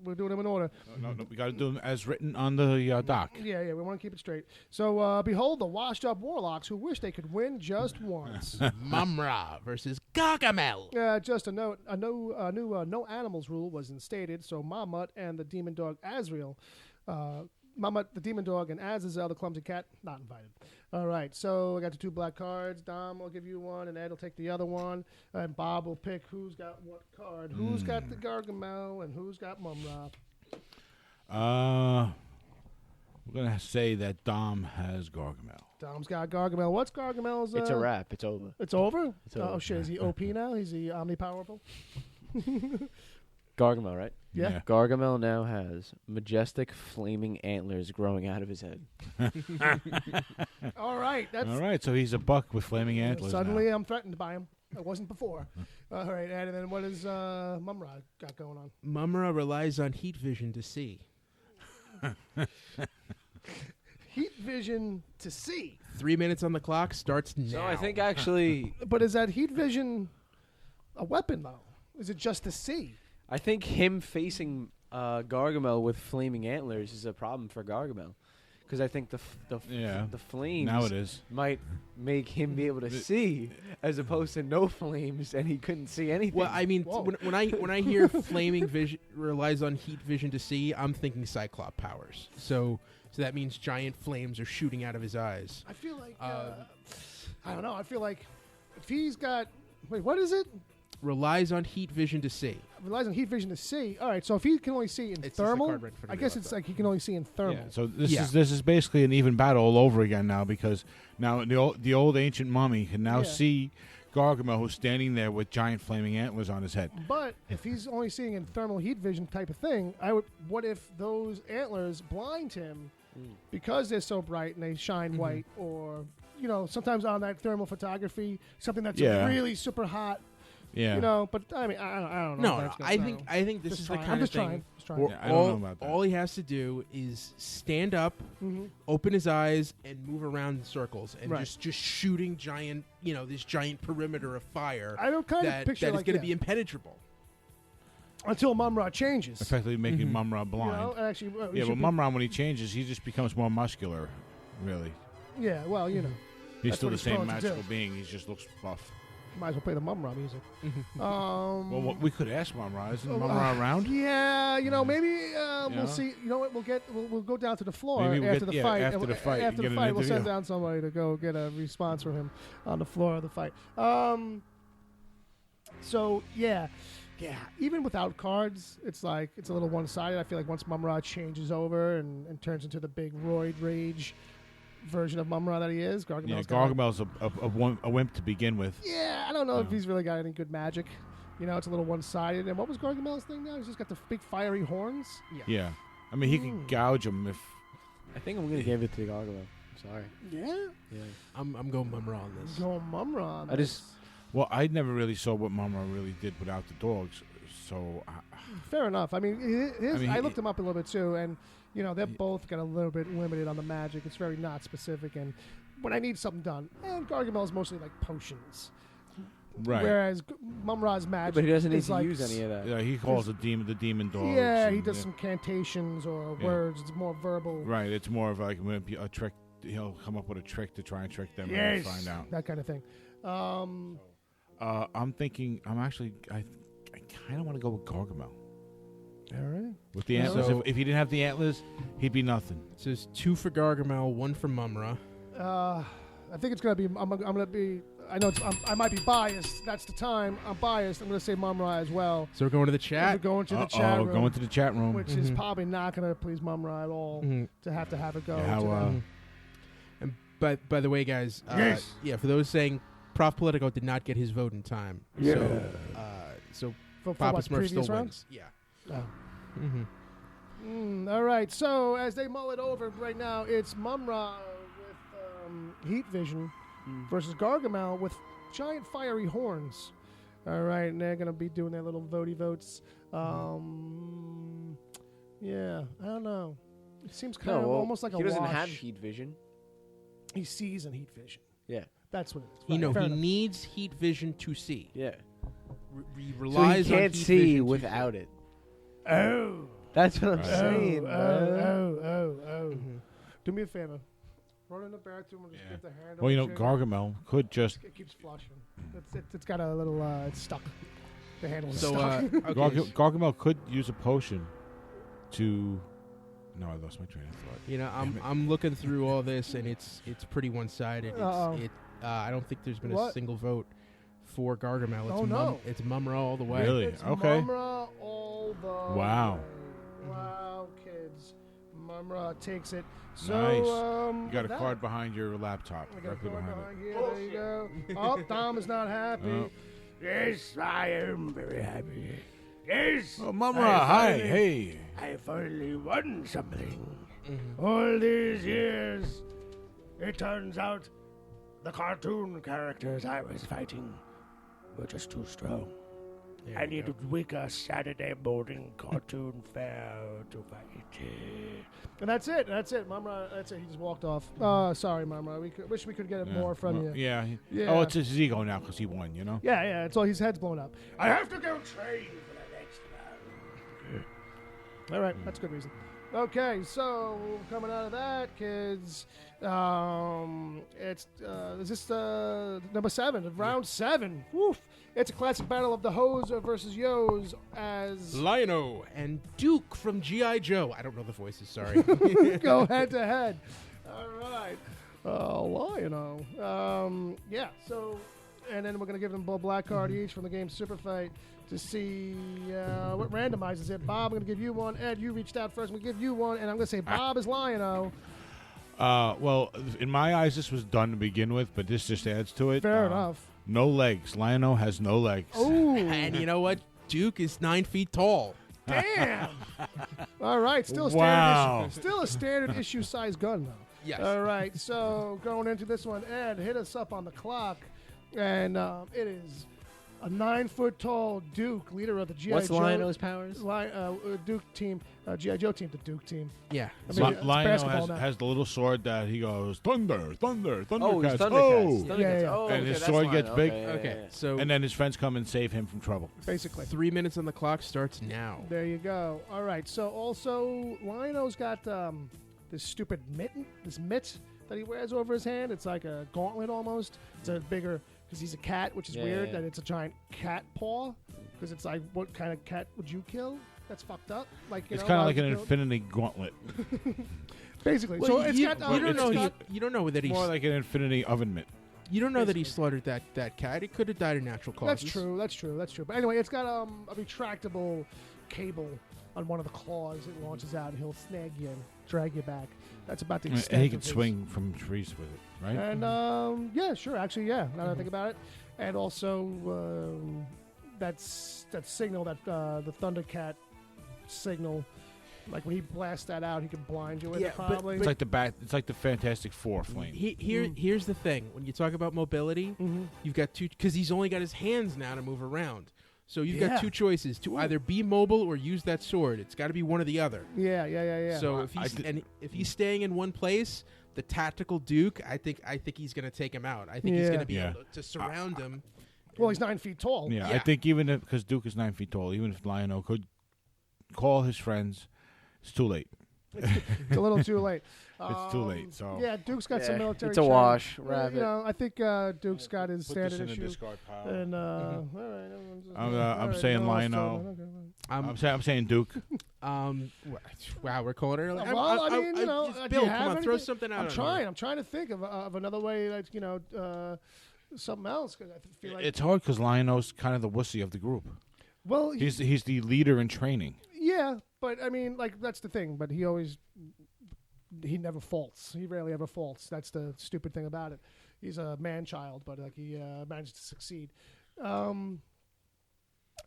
We're doing them in order. No, we got to do them as written on the doc. Yeah, we want to keep it straight. So, behold the washed-up warlocks who wish they could win just once. Mumm-Ra versus Gargamel. Just a note: a new no animals rule was instated. So Mammut and the demon dog Azrael, Mammut the demon dog and Azazel the clumsy cat not invited. All right, so I got the 2 black cards. Dom will give you one, and Ed will take the other one, and Bob will pick who's got what card, who's got the Gargamel, and who's got Mumm-Ra. We're gonna say that Dom has Gargamel. Dom's got Gargamel. What's Gargamel's? It's a wrap. It's over. It's over. It's over. Oh shit! Is he OP now? Is he omnipowerful? Gargamel, right? Yeah. Gargamel now has majestic flaming antlers growing out of his head. All right, that's All right, so he's a buck with flaming antlers. suddenly now. I'm threatened by him. I wasn't before. All right, and then what is Mumm-Ra got going on? Mumm-Ra relies on heat vision to see. Heat vision to see. 3 minutes on the clock starts now. So I think actually, But is that heat vision a weapon though? Is it just to see? I think him facing Gargamel with flaming antlers is a problem for Gargamel, because I think the flames Now it is. might make him be able to see, as opposed to no flames and he couldn't see anything. Well, I mean, Whoa. when I hear flaming vision relies on heat vision to see, I'm thinking Cyclop powers. So that means giant flames are shooting out of his eyes. I feel like I don't know. I feel like if he's got what is it? Relies on heat vision to see. Relies on heat vision to see. All right, so if he can only see in It's just a thermal, card right in front of I me guess like it's that. like he can only see in thermal. Yeah, so this Yeah. is basically an even battle all over again now, because now the old ancient mummy can now Yeah. see Gargamel, who's standing there with giant flaming antlers on his head. But if he's only seeing in thermal heat vision type of thing, what if those antlers blind him because they're so bright and they shine white, or sometimes on that thermal photography, something that's Yeah. really super hot, Yeah. But I mean, I don't know. No, if that's I gonna- think I think this Just is trying. the I'm kind just of thing. trying. Just trying. where Yeah, I don't know about that. All he has to do is stand up, Mhm. open his eyes, and move around in circles, and Right. just shooting giant, this giant perimeter of fire I don't kind that of picture that is like going to be impenetrable. until Mumm-Ra changes. Effectively making Mumm-Ra blind. And actually, we Yeah, should but be- Mumm-Ra, when he changes, he just becomes more muscular, really. Yeah, well, He's That's still what the he's same prone to magical do. being. He just looks buff. might as well play the Mumm-Ra music. Well, we could ask Mumm-Ra. Isn't Oh, Mumm-Ra around? Yeah, maybe Yeah. we'll see. You know what? We'll go down to the floor Maybe we'll after get- the yeah, fight. after and the fight, after get the an fight, we'll send interview. down somebody to go get a response from him on the floor of the fight. So yeah. Even without cards, it's like it's a little one-sided. I feel like once Mumm-Ra changes over and turns into the big roid rage version of Mumm-Ra that he is, Yeah, Gargamel's got- Gargamel's a wimp to begin with. Yeah, I don't know if No. he's really got any good magic. It's a little one-sided. And what was Gargamel's thing now? He's just got the big fiery horns. Yeah. I mean, he can gouge him if... I think I'm gonna give it to Gargamel. Sorry. Yeah, Yeah. I'm going Mumm-Ra on this. going Mumm-Ra. on I this. just- Well, I never really saw what Mumm-Ra really did without the dogs, so... Fair enough. I mean, mean, I looked him up a little bit too, and they're both got a little bit limited on the magic. It's very not specific, and when I need something done, and Gargamel's mostly like potions. Right. Whereas Mumm-Ra's match, But he doesn't need is to like use any of that. Yeah, he calls the demon dogs. Yeah, he and, does some cantations or Yeah. words. It's more verbal. Right, it's more of like a trick. He'll come up with a trick to try and trick them Yes, and find out. that kind of thing. I'm thinking. I kind of want to go with Gargamel. All right. With the antlers, So- if he didn't have the antlers, he'd be nothing. So there's 2 for Gargamel, 1 for Mumm-Ra. I think it's gonna be. I'm gonna be. I know I might be biased. That's the time. I'm biased. I'm gonna say Mumm-Ra as well. So we're going to the We're chat. going to the chat room, going to the chat room. which is probably not gonna please Mumm-Ra at all to have it go. How, to them. And by the way, guys, Yes. yeah, for those saying Prof Politico did not get his vote in time. Yeah. So for Pappa what, Smurf previous still rounds? wins. Yeah. Oh. Mm-hmm. All right. So as they mull it over right now, it's Mumm-Ra with heat vision versus Gargamel with giant fiery horns. All right, and they're gonna be doing their little votes. Yeah, I don't know. It seems kind of almost like he a doesn't wash. have heat vision. He sees in heat vision. Yeah. That's what it is. You know, Fair he enough. needs heat vision to see. Yeah. He So relies he on can't heat see vision to without it. Oh. That's what I'm saying, man. Oh. Do me a favor. Run in the bathroom and just get the hand. Well, you know, over the Gargamel could just. It keeps flushing. It's got a little. It's stuck. The handle is So, stuck. okay, Gargamel could use a potion to. No, I lost my train of thought. you know, I'm looking through all this, and it's pretty one-sided. Uh-oh. I don't think there's been a What? single vote for Gargamel. It's Oh, no. It's Mumm-Ra all the way. Really? It's Okay. Mumm-Ra all the Wow. way. Wow, kids. Mumm-Ra takes it. So, Nice. You got a that- card behind your laptop. I got a Directly card behind it. behind here. There you go. Oh, Tom is not happy. Oh. Yes, I am very happy. Yes. Oh, Mumm-Ra, hi, hey. I finally won something. All these years, it turns out the cartoon characters I was fighting were just too strong. I needed weaker Saturday morning cartoon fare to fight. And that's it. Mumm-Ra, that's it. He just walked off. Sorry, Mumm-Ra. Wish we could get it more from you. Yeah. Yeah. Oh, it's his ego now because he won, you know? Yeah, it's all his head's blown up. I have to go train for the next round. All right, that's a good reason. Okay, so coming out of that, kids, it's is this number 7 of round 7? Woof! It's a classic battle of the Hoes versus Yos as Lion-O and Duke from G.I. Joe. I don't know the voices, sorry. go head to head. All right, Lion-O. Yeah. So, and then we're gonna give them a black card each from the game Superfight to see what randomizes it. Bob, I'm gonna give you one. Ed, you reached out first. I'm gonna give you one, and I'm gonna say Bob is Lion-O. Well, in my eyes, this was done to begin with, but this just adds to it. Fair enough. No legs. Lion-O has no legs. Ooh, And you know what? Duke is 9 feet tall. damn! All right, still a Wow. standard issue. Still a standard issue size gun though. Yes. All right, so going into this one, Ed, hit us up on the clock, and it is a 9-foot tall Duke, leader of the G.I. What's Joe. Lion-O's powers? Duke team, G.I. Joe team, the Duke team. Yeah. I mean, it's Lion-O basketball now. has the little sword that he goes, thunder, thunder, Oh, he's thundercats, Thundercats. oh! Thundercats. Yeah. Oh, And okay, his that's sword Lion-O. gets big. Okay, so And then his friends come and save him from trouble. Basically. 3 minutes on the clock starts now. There you go. All right. So also, Lion-O's got this stupid mitt that he wears over his hand. It's like a gauntlet almost. It's a bigger because he's a cat, which is Yeah, weird. yeah. That it's a giant cat paw because it's like, what kind of cat would you kill? That's fucked up. Like It's kind of like an infinity gauntlet. basically. Well, so it's you, got. you don't know. it's You don't know that More he's. like an infinity oven mitt. You don't know that he basically. slaughtered that cat. It could have died of natural causes. That's true. But anyway, it's got a retractable cable on one of the claws. It launches out, and he'll snag you and drag you back. That's about the extent. And he of can his- swing from trees with it, right? And yeah, sure. Actually, yeah. Now that I think about it, and also that signal that the Thundercat signal, like when he blasts that out, he can blind you with Yeah, it but- probably. It's like the It's like the Fantastic Four flame. Here's the thing. When you talk about mobility, you've got two, because he's only got his hands now to move around. So you've Yeah. got two choices: to either be mobile or use that sword. It's got to be one or the other. Yeah. So if he's staying in one place, the tactical Duke, I think he's going to take him out. I think he's Yeah. going to be Yeah. able to surround him. Well, he's 9 feet tall. Yeah, Yeah. I think even if, because Duke is 9 feet tall, even if Lion-O could call his friends, it's too late. It's a little too late. It's too late. So Yeah, Duke's got some military. It's a training. wash. Yeah, Wrap you it. know, I think Duke's got his put this standard in the issue. discard pile. And all right, everyone's just- I'm all saying no one's Lion-O. talking. Okay, fine. I'm saying Duke. Wow, we're calling it early. Well, I mean, you know, just, do Bill, you come have on, throw anything? something out. I'm trying to think of another way, like something else. Because I feel like It's hard because Lion-O's kind of the wussy of the group. well, He's the leader in training. yeah, but I mean, like that's the thing. But he never faults. He rarely ever faults. That's the stupid thing about it. He's a man child, but like he managed to succeed.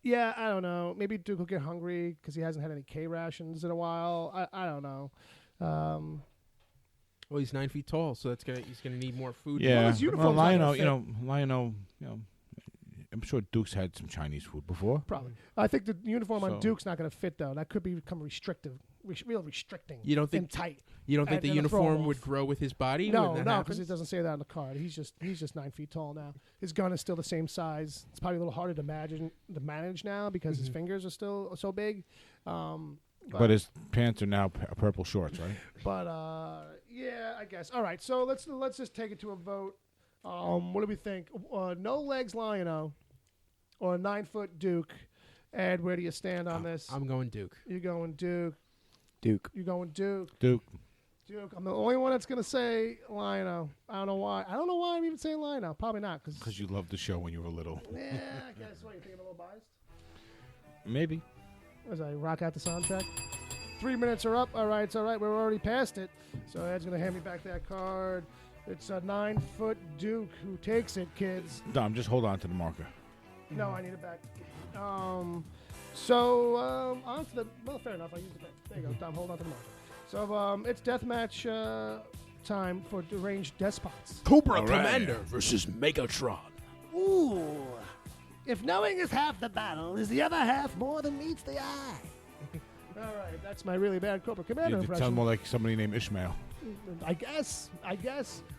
Yeah, I don't know. Maybe Duke will get hungry because he hasn't had any K rations in a while. I don't know. Well, he's 9 feet tall, so he's gonna need more food. Well, Yeah, his uniform's not Lion-O, gonna Lion-O, I'm sure Duke's had some Chinese food before. Probably. I think the uniform on So- Duke's not going to fit though. That could become restrictive, real restricting. You don't think and tight? You don't think And the then throw him uniform would off. grow with his body? No, when that no, happens? because it doesn't say that on the card. He's just 9 feet tall now. His gun is still the same size. It's probably a little harder to manage now because his fingers are still so big. But his pants are now purple shorts, right? But yeah, I guess. All right, so let's just take it to a vote. What do we think? No legs Lion-O or a 9-foot Duke. Ed, where do you stand on this? I'm going Duke. You're going Duke. Duke. You're going Duke. Duke. Duke. I'm the only one that's gonna say Lion-O. I don't know why. I don't know why I'm even saying Lion-O. Probably not Because you loved the show when you were little. Yeah, I guess. What, you think I'm a little biased? Maybe. As I rock out the soundtrack. 3 minutes are up. All right, it's all right. We're already past it. So Ed's going to hand me back that card. It's a 9-foot Duke who takes it, kids. Dom, just hold on to the marker. No, I need it back. So, on to the... Well, fair enough. I used it back. There you go. Dom, hold on to the marker. So, it's deathmatch time for deranged despots. Cobra Commander versus Megatron. Ooh. If knowing is half the battle, is the other half more than meets the eye? All right, that's my really bad Cobra Commander You impression. sound more like somebody named Ishmael. I guess.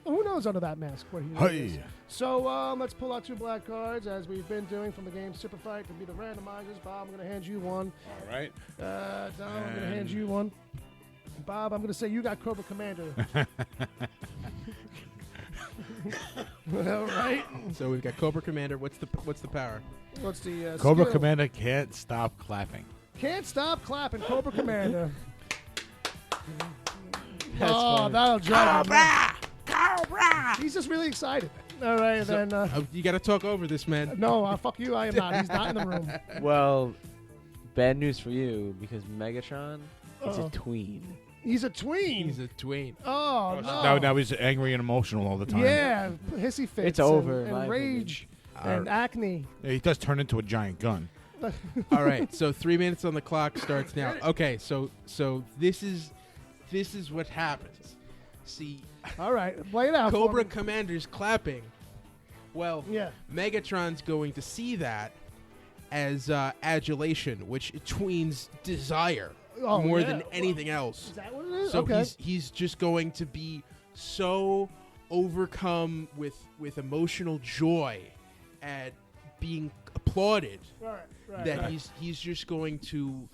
Who knows under that mask what he is? Hey. So let's pull out 2 black cards as we've been doing from the game Superfight to be the randomizers. Bob, I'm going to hand you one. All right. Dom, I'm going to hand you one. Bob, I'm going to say you got Cobra Commander. All right. So we've got Cobra Commander. What's the power? What's the Cobra skill? Commander can't stop clapping. Can't stop clapping, Cobra Commander. That's funny. That'll drive me nuts. Cobra! He's just really excited. All right, So, then. you got to talk over this, man. No, fuck you. I am not. He's not in the room. Well, bad news for you because Megatron is a Uh-oh. tween. He's a tween. He's a tween. Oh, no. Now he's angry and emotional all the time. Yeah, hissy fits. It's over, in And my rage and acne. Yeah, he does turn into a giant gun. All right, so 3 minutes on the clock starts now. Okay, so this is what happens. See, All right, play it out. Cobra for me. Commander's clapping. Well, Yeah. Megatron's going to see that as adulation, which tweens desire more yeah. than anything else. Is that what it is? So okay. he's just going to be so overcome with emotional joy at being applauded Right. that he's just going to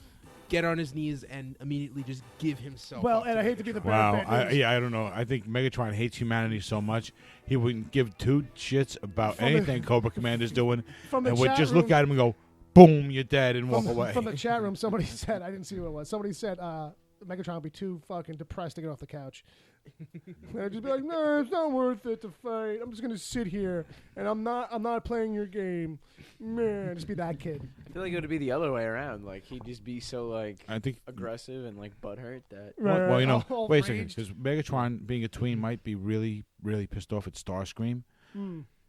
get on his knees and immediately just give himself. Well, up and to I hate to be the Wow. bad news. I don't know. I think Megatron hates humanity so much he wouldn't give 2 shits about From the- anything Cobra Commander's doing, From the and would chat just room, look at him and go, "Boom, you're dead," and walk away. From the chat room, somebody said, I didn't see who it was. Somebody said Megatron would be too fucking depressed to get off the couch. I'd just be like, no, it's not worth it to fight. I'm just gonna sit here and I'm not playing your game. Man, just be that kid. I feel like it would be the other way around. Like he'd just be so like I think. aggressive and like butthurt that. Well, you know, All wait a second, raged. because Megatron being a tween might be really, really pissed off at Starscream,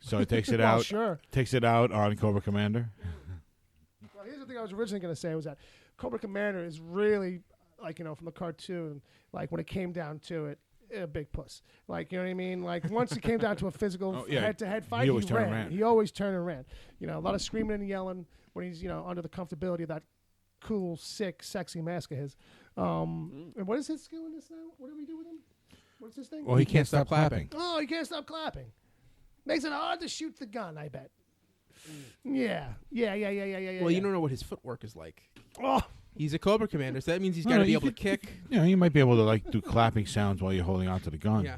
so it takes it Well, out. sure. Takes it out on Cobra Commander. Well, here's the thing I was originally going to say was that Cobra Commander is really, like, from the cartoon, like, when it came down to it, a big puss. Like, you know what I mean? Like, once it came down to a physical Oh, yeah. head-to-head fight, He he always turned and ran. ran. He always turned and ran. A lot of screaming and yelling when he's, under the comfortability of that cool, sick, sexy mask of his. And what is his skill in this now? What do we do with him? What's his thing? Well, he can't stop clapping. Oh, he can't stop clapping. Makes it hard to shoot the gun, I bet. Yeah. Well, you don't know what his footwork is like. Oh, He's a Cobra Commander, so that means he's got to be able to kick. Yeah, you might be able to like do clapping sounds while you're holding onto the gun. Yeah.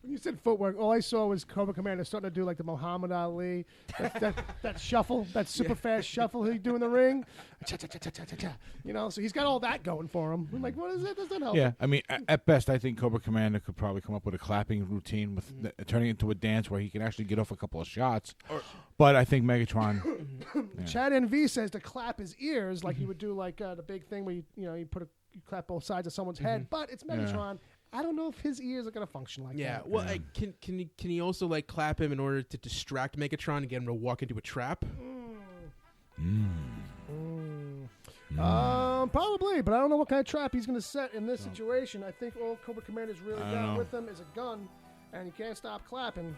when you said footwork, all I saw was Cobra Commander starting to do like the Muhammad Ali, that shuffle, that super fast shuffle he do in the ring. Cha-cha-cha-cha-cha-cha. You know, so he's got all that going for him. I'm like, what is it? Does that help? Yeah, I mean, at best, I think Cobra Commander could probably come up with a clapping routine with turning it into a dance where he can actually get off a couple of shots. But I think Megatron. Chad NV says to clap his ears like he would do like the big thing where you clap both sides of someone's head. But it's Megatron. I don't know if his ears are going to function like that. Yeah, well, can he also like clap him in order to distract Megatron and get him to walk into a trap? Probably, but I don't know what kind of trap he's going to set in this situation. I think all Cobra Commander's really got with him is a gun, and he can't stop clapping.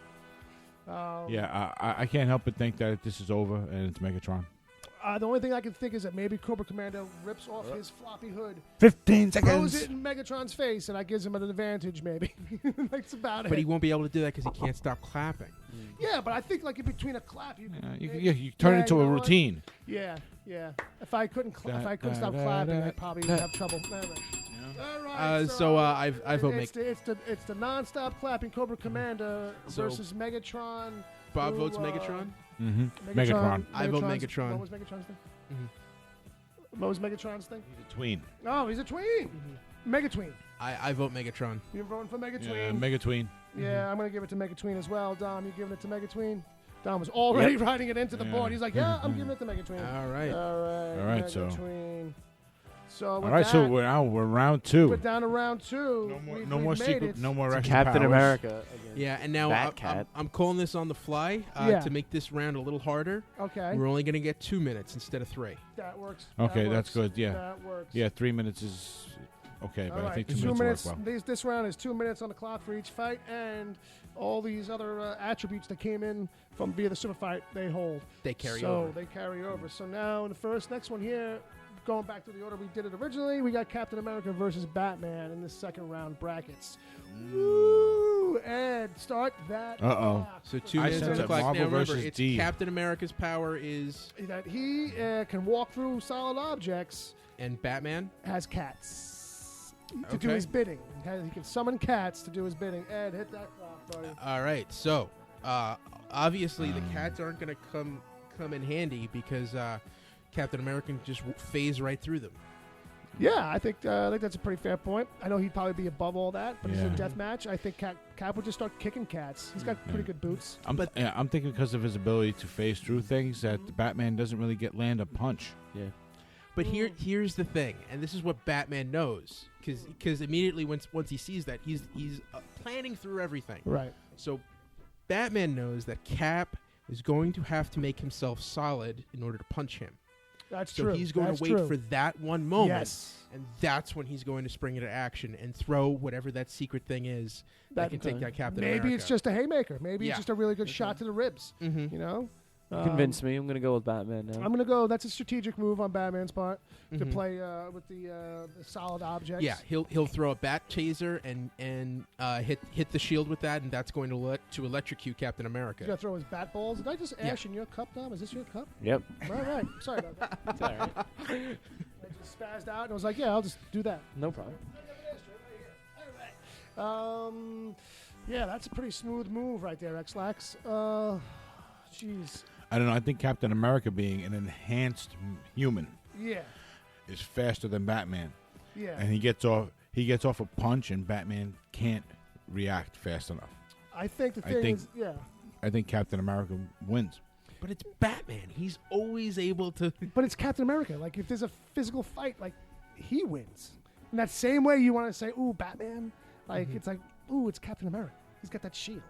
I can't help but think that this is over and it's Megatron. The only thing I can think is that maybe Cobra Commander rips off his floppy hood, 15 throws seconds. it in Megatron's face, and that gives him an advantage, maybe. That's about it. But he won't be able to do that because he can't stop clapping. Yeah, but I think like in between a clap, you turn it into a routine. Yeah. If I couldn't stop clapping, I'd probably have trouble. All right. I vote it's the non-stop clapping Cobra Commander versus Megatron. Bob votes Megatron. Megatron. I vote Megatron. What was Megatron's thing? What was Megatron's thing? He's a tween. Oh, he's a tween. Megatween. I vote Megatron. You're voting for Megatween? Yeah, Megatween. Yeah, I'm going to give it to Megatween as well. Dom, you giving it to Megatween? Dom was already writing it into the board. He's like, yeah, I'm giving it to Megatween. All right. All right, Megatween. So So we're round two. We're down to round two. No more secret. No more extra Captain powers. America. Yeah, and now I'm calling this on the fly to make this round a little harder. Okay. We're only going to get 2 minutes instead of 3. That works. Okay, that's good. Yeah. That works. Yeah, 3 minutes is okay, but I think 2 2 minutes work well. This round is 2 minutes on the clock for each fight, and all these other attributes that came in from via the super fight, they hold. They carry over. So they carry over. So now in the next one here, going back to the order we did it originally, we got Captain America versus Batman in the second round brackets. Woo! Ed, start that. clock. So 2 minutes on the clock. Marvel now remember, versus it's D. Captain America's power is That he can walk through solid objects. and Batman. Has cats to do his bidding. He can summon cats to do his bidding. Ed, hit that clock, buddy. All right. So obviously the cats aren't going to come in handy because Captain America can just phase right through them. Yeah, I think that's a pretty fair point. I know he'd probably be above all that, but it's a death match. I think Cap would just start kicking cats. He's got pretty good boots. I'm thinking because of his ability to phase through things that the Batman doesn't really land a punch. Yeah. But here's the thing, and this is what Batman knows, because immediately once he sees that, he's planning through everything. Right. So Batman knows that Cap is going to have to make himself solid in order to punch him. That's so true. he's going That's to wait true. for that one moment, Yes. and that's when he's going to spring into action and throw whatever that secret thing is that can take that Captain America. Maybe it's just a haymaker. Maybe it's just a really good shot to the ribs. Mm-hmm. You know? You convinced me. I'm going to go with Batman now. I'm going to go. That's a strategic move on Batman's part to play with the solid objects. Yeah, he'll throw a bat taser and hit the shield with that, and that's going to electrocute Captain America. He's going to throw his bat balls. Did I just ash in your cup, Dom? Is this your cup? Yep. All right. Sorry about that. It's all right. I just spazzed out and I was like, yeah, I'll just do that. No problem. All right. Yeah, that's a pretty smooth move right there, X-Lax. Jeez. I don't know. I think Captain America, being an enhanced human, Yeah. is faster than Batman. Yeah. And he gets off a punch, and Batman can't react fast enough. I think the thing is, yeah. I think Captain America wins. But it's Batman. He's always able to. But it's Captain America. Like, if there's a physical fight, like, he wins. In that same way you want to say, ooh, Batman, like, it's like, ooh, it's Captain America. He's got that shield.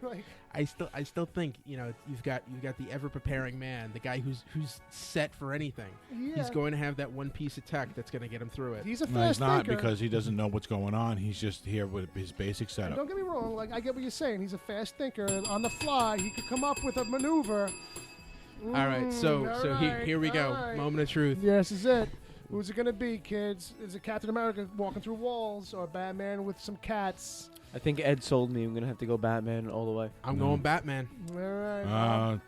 Like, I still think you've got the ever preparing man, the guy who's set for anything. Yeah. He's going to have that one piece of tech that's going to get him through it. He's a No, fast he's not, thinker. because he doesn't know what's going on. He's just here with his basic setup. Don't get me wrong. Like, I get what you're saying. He's a fast thinker. And on the fly, he could come up with a maneuver. All right, so here we go. All right. Moment of truth. Yes, is it. Who's it going to be, kids? Is it Captain America walking through walls or Batman with some cats? I think Ed sold me. I'm going to have to go Batman all the way. I'm going Batman. All right.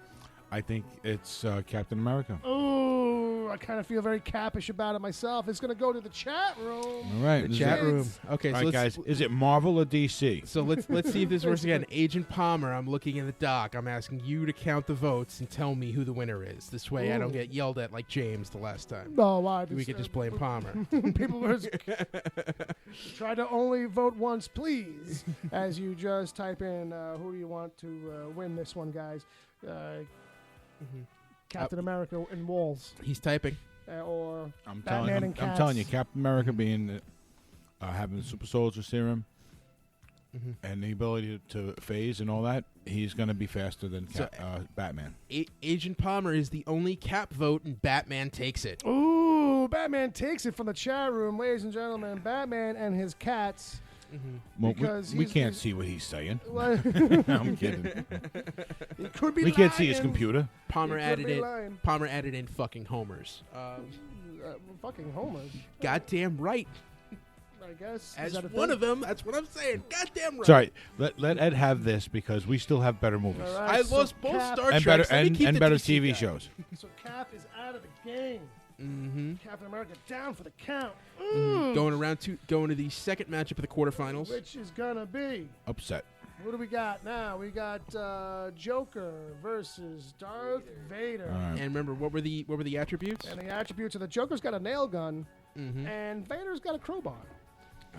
I think it's Captain America. Oh, I kind of feel very Cappish about it myself. It's going to go to the chat room. All right. The chat room. Okay, All so right, guys. Is it Marvel or DC? So let's see if this works again. Agent Palmer, I'm looking in the dock. I'm asking you to count the votes and tell me who the winner is. This way I don't get yelled at like James the last time. No, why? We could just blame Palmer. People were try to only vote once, please. As you just type in who do you want to win this one, guys. Captain America and Walls. He's typing. Or I'm Batman and Cats. telling you, Captain America being having the super soldier serum and the ability to phase and all that, he's going to be faster than Batman. Agent Palmer is the only Cap vote, and Batman takes it. Ooh, Batman takes it from the chat room, ladies and gentlemen. Batman and his cats. Well, Because we he's- can't see what he's saying. Well, I'm kidding. he could be We can't see his lying. computer. Palmer He could added be in. lying. Palmer added in fucking homers. Fucking homers. Goddamn right. I guess. As Is that a one thing? of them, that's what I'm saying. Goddamn right. Sorry, let Ed have this because we still have better movies All I right, so lost both Cap- Star and Treks. better Let me keep and the better DC TV guy. shows. So Cap is out of the game. Mm-hmm. Captain America down for the count. Going to the second matchup of the quarterfinals. Which is gonna be. Upset. What do we got now? We got Joker versus Darth Vader. All right. And remember, what were the attributes? And the attributes of the Joker's got a nail gun, Mm-hmm. and Vader's got a crowbar.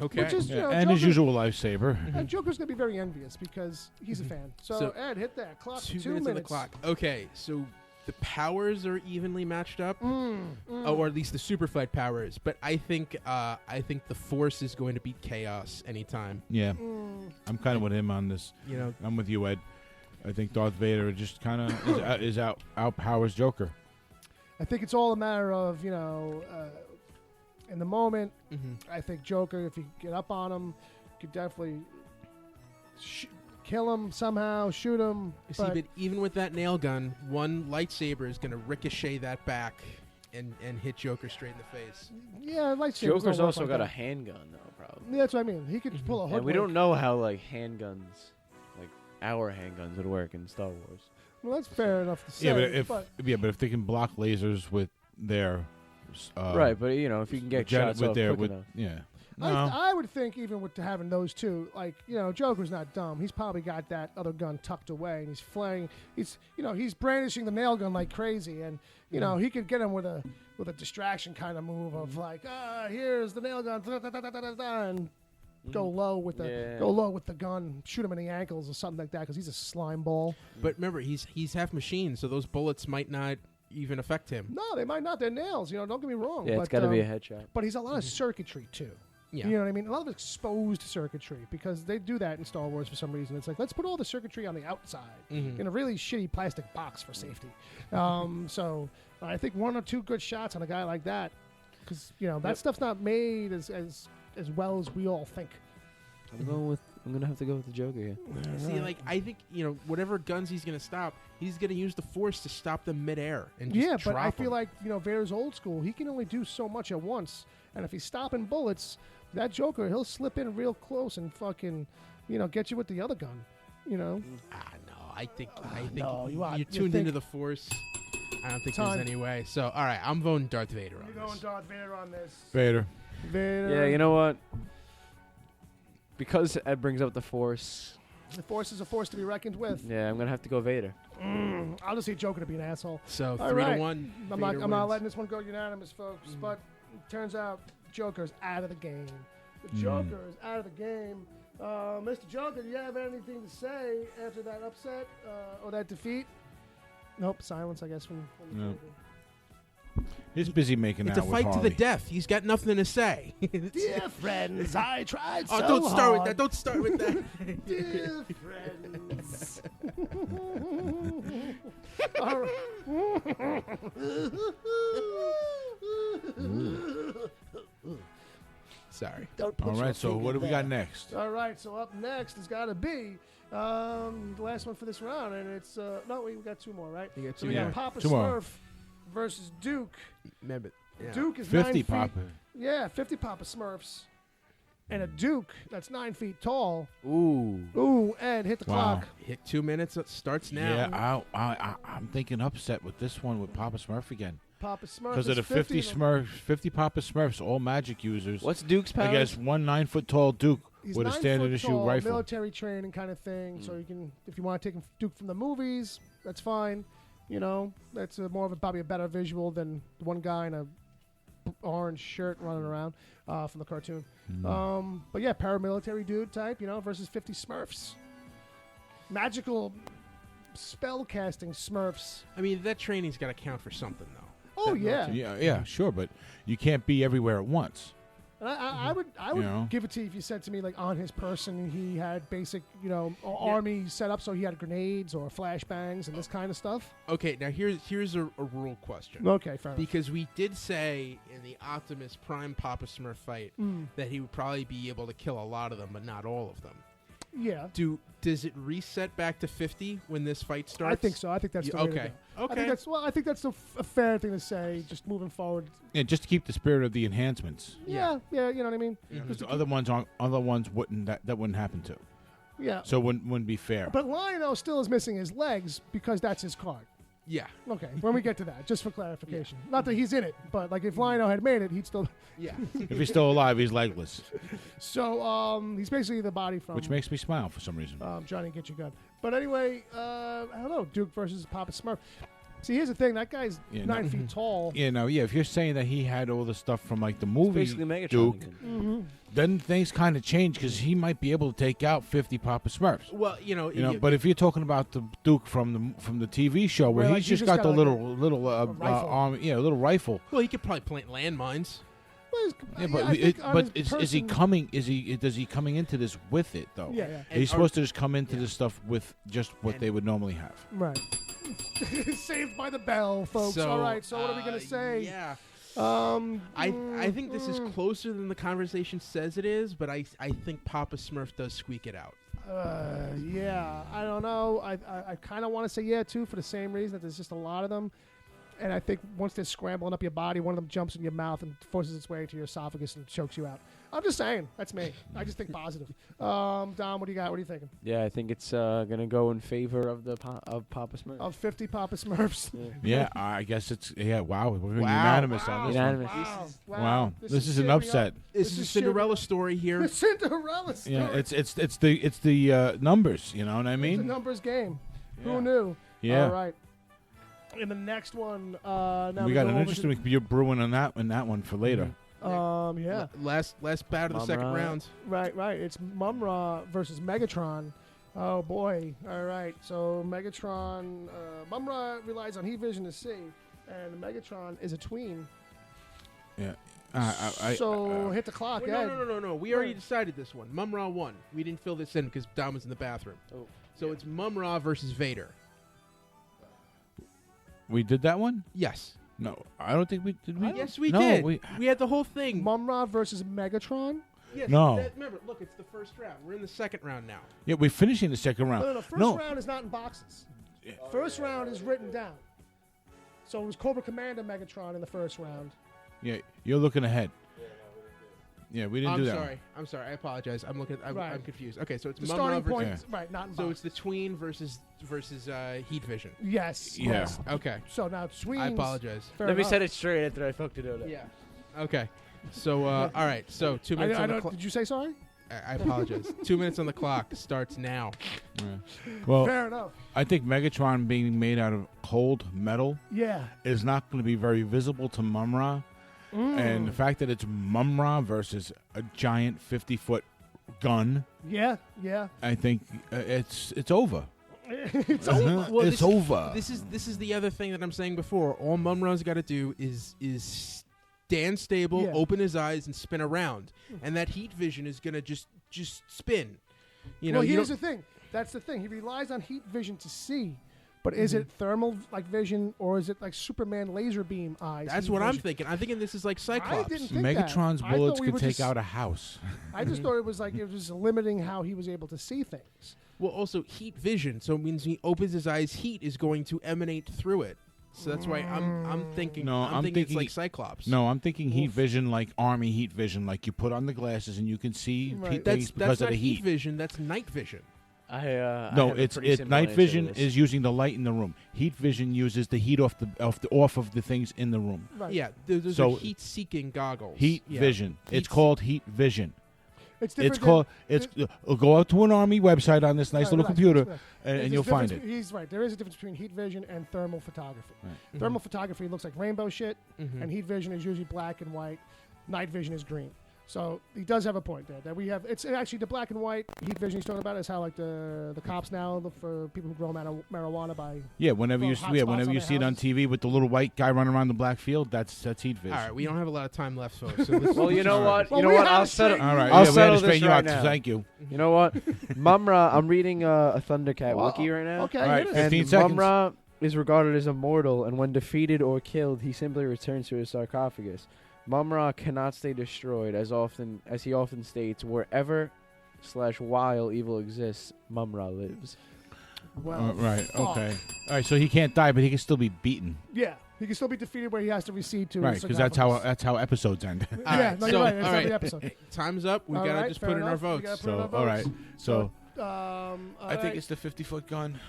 Okay. Which is, you know, and his Joker- usual lifesaver. And Joker's gonna be very envious because he's a fan. So, So, Ed, hit that clock. 2 2 minutes minutes on the clock. Okay, so the powers are evenly matched up, or at least the Superfight powers. But I think the Force is going to beat Chaos anytime. Yeah, I'm kind of with him on this. You know, I'm with you, Ed. I think Darth Vader just kind of is outpowers Joker. I think it's all a matter of, you know, in the moment, I think Joker, if you get up on him, could definitely kill him somehow, shoot him. see, but even with that nail gun, one lightsaber is going to ricochet that back and hit Joker straight in the face. Yeah, lightsabers Joker's don't work also like got that. a handgun, though, probably. Yeah, that's what I mean. He could pull a hook. And we don't know how, like, handguns, like, our handguns would work in Star Wars. Well, that's fair enough to say. Yeah, but if they can block lasers with their Right, but, you know, if you can get shots off quick enough. yeah. No. I would think even with having those two, like, you know, Joker's not dumb. He's probably got that other gun tucked away, and he's flaying. He's brandishing the nail gun like crazy, and you know he could get him with a distraction kind of move of like, here's the nail gun, and go low with the gun, shoot him in the ankles or something like that because he's a slime ball. But remember, he's half machine, so those bullets might not even affect him. No, they might not. They're nails. You know, don't get me wrong. Yeah, it's got to be a headshot. But he's a lot of circuitry too. Yeah. You know what I mean? A lot of exposed circuitry because they do that in Star Wars for some reason. It's like, let's put all the circuitry on the outside in a really shitty plastic box for safety. So I think 1 or 2 good shots on a guy like that, because, you know, that stuff's not made as well as we all think. I'm going to have to go with the Joker here. See, like, I think, you know, whatever guns he's going to stop, he's going to use the Force to stop them midair and just but I drop feel 'em. like, you know, Vader's old school. He can only do so much at once. And if he's stopping bullets, that Joker, he'll slip in real close and fucking, you know, get you with the other gun. You know? No, I think no, you're you tuned think- into the Force. I don't think Time. there's any way. So, all right, I'm voting Darth Vader on You're this. going Darth Vader on this. Vader. Vader. Yeah, you know what? Because Ed brings up the Force, The Force is a force to be reckoned with. yeah, I'm going to have to go Vader. I'll just say Joker to be an asshole. So, All 3-1. right. I'm not Vader letting wins. this one go unanimous, folks. But it turns out Joker's out of the game. The Joker is out of the game. Mr. Joker, do you have anything to say after that upset or that defeat? Nope, silence, I guess, from the No. Joker. He's busy making It's a out fight with to the Harley. death. He's got nothing to say. Dear friends, I tried so Oh, don't start with hard. that. Don't start with that. Dear friends. All right. Sorry. Don't put All your right, so finger what do we there. got next? All right, so up next has got to be the last one for this round, and it's no, we got 2 more, right? You got So 2 we more. got Pappa 2 more. Smurf versus Duke. Remember, yeah. Duke is 50 9 feet. Papa. Yeah, 50 Pappa Smurfs. and a Duke that's 9 feet tall. Ooh. And hit the Wow. clock. Hit 2 minutes. It starts now. Yeah, I'm thinking upset with this one with Pappa Smurf again. Pappa Smurf Because of is the 50 of them. Smurfs, 50 Pappa Smurfs, all magic users. What's Duke's power? I guess one 9-foot tall Duke He's with a 9 standard foot issue tall, rifle. military training kind of thing. So you can, if you want to take Duke from the movies, that's fine. You know, that's more of probably a better visual than the one guy in a orange shirt running around from the cartoon. But yeah, paramilitary dude type, versus 50 Smurfs. Magical spell casting Smurfs. I mean, that training's got to count for something, though. Oh That yeah. Yeah, sure, but you can't be everywhere at once. And I would give it to you if you said to me, like, on his person he had basic, army set up, so he had grenades or flashbangs and this kind of stuff. Okay, now here's a rule question. Okay, fair enough. Because we did say in the Optimus Prime Pappa Smurf fight that he would probably be able to kill a lot of them, but not all of them. Yeah. Does it reset back to 50 when this fight starts? I think so. I think that's the way to go. Okay. I think that's a fair thing to say, just moving forward. Yeah, just to keep the spirit of the enhancements. Yeah, you know what I mean? Because the other ones wouldn't that wouldn't happen to. Yeah. So it wouldn't be fair. But Lion-O still is missing his legs because that's his card. Yeah. Okay, when we get to that, just for clarification. Not that he's in it, but like if Lion-O had made it, he'd still... Yeah. If he's still alive, he's legless, So he's basically the body from... which makes me smile for some reason. Johnny Get Your Gun. But anyway, I don't know, Duke versus Pappa Smurf. See, here's the thing. That guy's 9 feet tall. If you're saying that he had all the stuff from like the movie Basically Megatron. Duke, again. then things kind of change because he might be able to take out 50 Pappa Smurfs. Well, But if you're talking about the Duke from the TV show, where Well, he's like, just got the like little rifle. arm, a little rifle. well, he could probably plant landmines. Well, Yeah, but is he coming? Is he coming into this with it though? Yeah, yeah. He's supposed to just come into this stuff with just what they would normally have. Right. Saved by the bell, folks. So, All right, so what are we going to say? Yeah. I I think this is closer than the conversation says it is, but I think Pappa Smurf does squeak it out. Yeah, I don't know. I kind of want to say yeah, too, for the same reason that there's just a lot of them. And I think once they're scrambling up your body, one of them jumps in your mouth and forces its way into your esophagus and chokes you out. I'm just saying. That's me. I just think positive. Dom, what do you got? What are you thinking? Yeah, I think it's going to go in favor of of Pappa Smurf. Of 50 Pappa Smurfs. Yeah, I guess it's wow. We're unanimous on this. Unanimous. One. Wow, this is an upset. This is a Cinderella story here. The Cinderella story. Yeah, it's the numbers. You know what I It's a mean? numbers game. Yeah. Who knew? Yeah. All right. In the next one, now We got go an over interesting you're brewing on that one for later. yeah. Last bout of the second Mumm-Ra. round. Right. It's Mumm-Ra versus Megatron. Oh boy! All right. So Megatron, Mumm-Ra relies on heat vision to see, and Megatron is a tween. Yeah. So hit the clock. Wait, Ed. no. We already decided this one. Mumm-Ra won. We didn't fill this in because Dom was in the bathroom. Oh. So it's Mumm-Ra versus Vader. We did that one? Yes. No, I don't think we did. Yes, we no, did. We had the whole thing. Mumm-Ra versus Megatron. Yes, No. Remember, look, it's the first round. We're in the second round now. yeah, we're finishing the second round. No. First round is not in boxes. First round is written down. So it was Cobra Commander Megatron in the first round. Yeah, you're looking ahead. Yeah, we didn't do that. I'm sorry. I apologize. I'm looking. I'm Right. confused. Okay, so it's The Mumm-Ra starting versus. point, Yeah. right? Not in So boxes. it's the tween versus heat vision. Yes. Yeah. Yes. Okay. So now tweens. I apologize. Fair Let me enough. set it straight after I fucked it up. Yeah. Okay. So all right. So 2 minutes on the clock. Did you say sorry? I apologize. 2 minutes on the clock starts now. Yeah. Well, Fair enough. I think Megatron being made out of cold metal Yeah. is not going to be very visible to Mumm-Ra. And the fact that it's Mumm-Ra versus a giant 50-foot gun, Yeah. I think it's over. It's Uh-huh. Well, it's over. This is the other thing that I'm saying before. All Mumm-Ra's got to do is stand stable, Yeah. open his eyes, and spin around, and that heat vision is gonna just spin. You know. Well, you here's don't- the thing. That's the thing. He relies on heat vision to see. But is it thermal like vision or is it like Superman laser beam eyes? That's heat what I'm vision? thinking. I'm thinking this is like I Cyclops. didn't think Megatron's that. I bullets thought we could were take just- out a house. I just thought it was like it was limiting how he was able to see things. Well, also heat vision, so it means he opens his eyes. Heat is going to emanate through it. So that's why I'm thinking. No, I'm thinking it's like Cyclops. No, I'm thinking heat vision, like army heat vision, like you put on the glasses and you can see Right. things because That's of not the heat heat. vision. That's night vision. I No, have a it's pretty simple night answer vision to this. is using the light in the room. Heat vision uses the heat off the things in the room. Right. Yeah, those So- are heat-seeking goggles. Heat Yeah. vision. It's Heat called heat vision. It's different. It's called. It's go out to an army website on this nice little computer, and There's you'll a find difference- it. He's right. There is a difference between heat vision and thermal photography. Right. Thermal photography looks like rainbow shit, Mhm. and heat vision is usually black and white. Night vision is green. So he does have a point there. That we have. It's actually the black and white heat vision he's talking about is how like the cops now look for people who grow marijuana by. Yeah, whenever you Well, see, hot whenever spots on you their see it on houses. TV with the little white guy running around the black field, that's heat vision. All right, we don't have a lot of time left, folks. So this Well, you know what? Well, you know we what? had I'll a settle. straight- All right, I'll yeah, we had settle to straighten this you right out. now. Thank you. You know what? Mumm-Ra, I'm reading a Thundercat Well, wiki right now. Okay. All right, hit us. 15 And seconds. Mumm-Ra is regarded as immortal, and when defeated or killed, he simply returns to his sarcophagus. Mumm-Ra cannot stay destroyed, as he often states, wherever/while evil exists, Mumm-Ra lives. Well, Right. fuck. Okay. All right. So he can't die, but he can still be beaten. Yeah, he can still be defeated where he has to recede to. Right. his Because sarcophagus. that's how episodes end. All Yeah, right, no, so, you're right. It's all every right. episode. Time's up. We All gotta right, just fair put in our enough. We votes. gotta put in our So all right. votes. So All I think right. it's the 50-foot gun.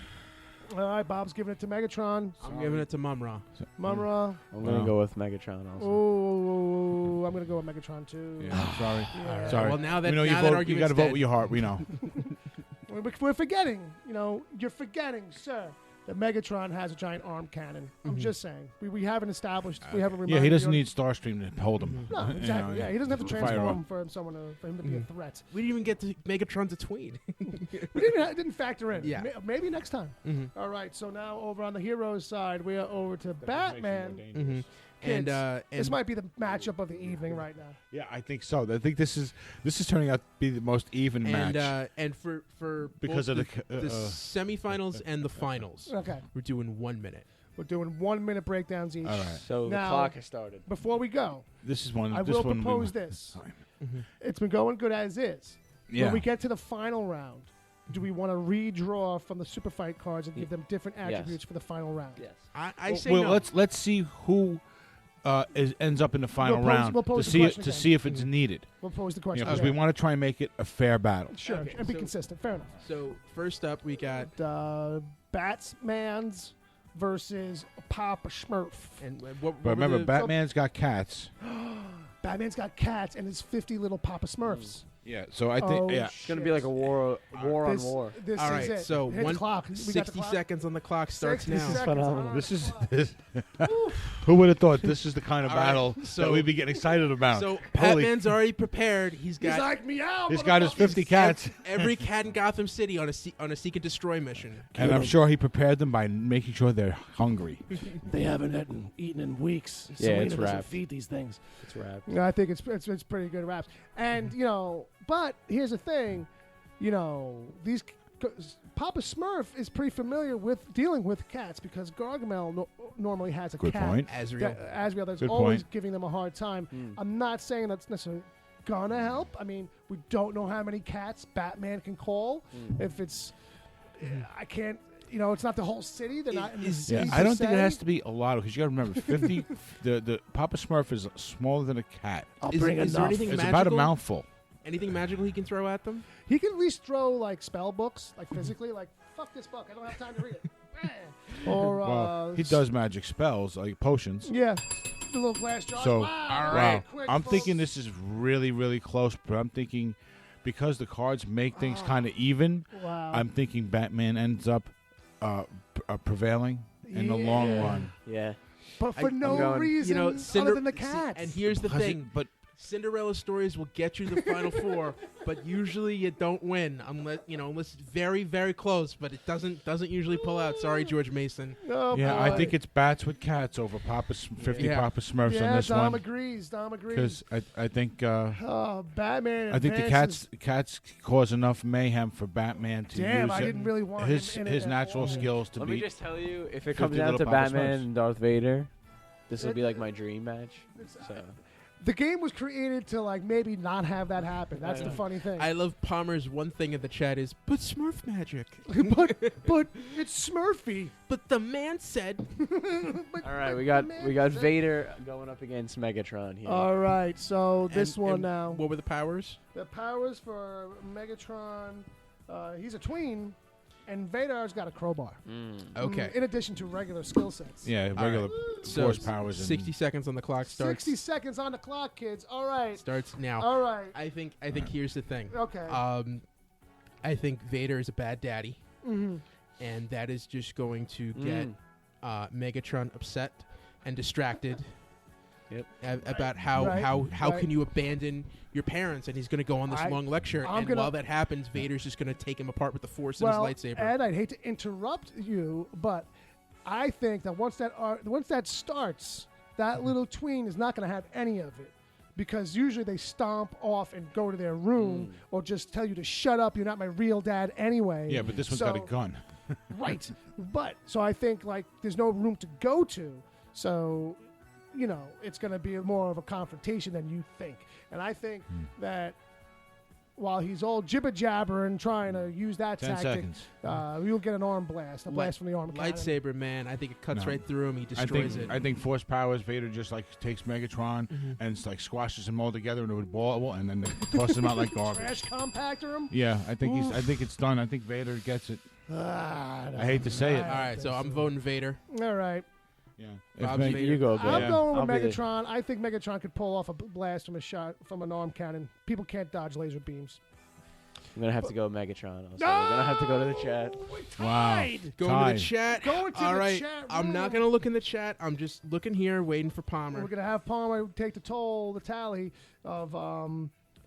All right, Bob's giving it to Megatron. I'm giving it to Mumm-Ra. Mumm-Ra. I'm gonna Wow. go with Megatron also. Oh, I'm gonna go with Megatron too. Yeah. I'm sorry. Yeah. Sorry. Well, now that we know now you that vote. You argument's got to vote dead. with your heart. We know. We're forgetting. You're forgetting, sir, that Megatron has a giant arm cannon. I'm just saying. We haven't established. We haven't reminded. Yeah, he doesn't you- need Starstream to hold him. No, You know, exactly. Yeah, he doesn't have to Fire transform up. for him to be a threat. We didn't even get to Megatron to tweet. It didn't factor in. Yeah. Maybe next time. Mhm. All right. So now over on the heroes side, we are over to Batman. Mhm. Kids, And this might be the matchup of the evening right now. Yeah, I think so. I think this is turning out to be the most even match. and for Because both of the semifinals and the finals, Okay. we're doing 1 minute. We're doing 1 minute breakdowns each. All right. So Now- the clock has started. Before we go, This is one. I this will one propose this. Mm-hmm. It's been going good as is. Yeah. When we get to the final round, do we want to redraw from the Superfight cards and give them different Yes. attributes for the final round? Yes. I say well, no. let's see who ends up in the final We'll pose- round we'll pose to the see question to again. see if it's needed. We'll pose the question. Because Yeah. we want to try and make it a fair battle. Sure, Okay, and be so- consistent. Fair enough. So first up, we got Batsman's versus Pappa Smurf. and what But remember, the, Batman's got cats. Batman's got cats and his 50 little Papa Smurfs. Yeah. So I think. Oh, yeah. It's gonna be like a war on This, war. this All is right, it. so Hit the one- clock. We got the 60 clock. seconds on the clock starts 60 now. seconds. Phenomenal. All right. This is this. Who would have thought this is the kind of All right, battle so- that we'd be getting excited about? So Holy- Batman's already prepared. He's He's got like, meow, He's got his motherfuckers. 50 cats, every cat in Gotham City on a seek and destroy mission. and I'm sure he prepared them by making sure they're hungry. They haven't eaten in weeks. Yeah, it's doesn't wrapped. feed these things. It's wrapped. I think it's pretty good raps. And but here's the thing, these Papa Smurf is pretty familiar with dealing with cats because Gargamel normally has a Good cat. point. Azrael. Azrael that's Good always point. giving them a hard time. Mm. I'm not saying that's necessarily gonna help. I mean, we don't know how many cats Batman can call. If it's, I can't. It's not the whole city. They're not in the Is- city. Yeah, I don't think it per has se. to be a lot because you got to remember 50. the Papa Smurf is smaller than a cat. I'll Is- bring is there enough. anything It's magical? about a mouthful. Anything magical he can throw at them? He can at least throw like spell books, like physically, like fuck this book. I don't have time to read it. Or Well, he does magic spells like potions. Yeah, the little glass jar. So, wow, quick, I'm folks. thinking this is really, really close, but I'm thinking because the cards make things kind of even, Wow. I'm thinking Batman ends up prevailing in the long Yeah. run. Yeah. but for I'm no going- reason other than the See, cats. and here's the thing. But Cinderella stories will get you the final four, but usually you don't win unless it's very, very close. But it doesn't usually pull out. Sorry, George Mason. Oh, yeah, boy. I think it's bats with cats over 50 Yeah. Papa Smurfs yeah, on this Dom one agrees. Dom agrees. because I think Batman. I think the advances. cats cause enough mayhem for Batman to Damn, use I didn't really want his him in it at natural all. skills to Let me beat. just tell you, if it 50 comes down to little Papa Batman Smurfs. and Darth Vader, this will be like my dream match. So The game was created to like maybe not have that happen. That's the funny thing. I love Palmer's one thing in the chat is, but Smurf magic. but it's Smurfy. But the man said. All right, we got Vader going up against Megatron here. All right, so this one and now. What were the powers? The powers for Megatron, he's a tween, and Vader's got a crowbar. Okay. In addition to regular skill sets. Yeah, regular force So powers. 60 seconds on the clock starts. 60 seconds on the clock, kids. All right. Starts now. All right. I think here's the thing. Okay. I think Vader is a bad daddy, and that is just going to get Megatron upset and distracted. About how can you abandon your parents, and he's going to go on this long lecture, and while that happens, Vader's just going to take him apart with the Force and his lightsaber. Ed, I'd hate to interrupt you, but I think that once that starts, that little tween is not going to have any of it. Because usually they stomp off and go to their room or just tell you to shut up, you're not my real dad anyway. Yeah, but this one's got a gun. Right. But, so I think, like, there's no room to go to. So, you know, it's going to be more of a confrontation than you think. And I think that while he's all jibber-jabber and trying to use that 10 tactic, seconds. you'll get an arm blast, a blast from the arm cannon. Lightsaber, man. I think it cuts right through him. He destroys it. I think force powers, Vader just like takes Megatron and like squashes them all together into a ball, and then they toss them out like garbage. Trash compactor him? Yeah, I think it's done. I think Vader gets it. I hate to say it. All right, so I'm voting Vader. All right. Yeah. Bob's Vader. You go, Bill. I'm going with I'll be Megatron. I think Megatron could pull off a blast from an arm cannon. People can't dodge laser beams. I'm going to have to go Megatron also. We're going to have to go to the chat. Wow. Going to the chat. Going to All the right. chat I'm not room. going to look in the chat. I'm just looking here, waiting for Palmer. We're going to have Palmer take the tally of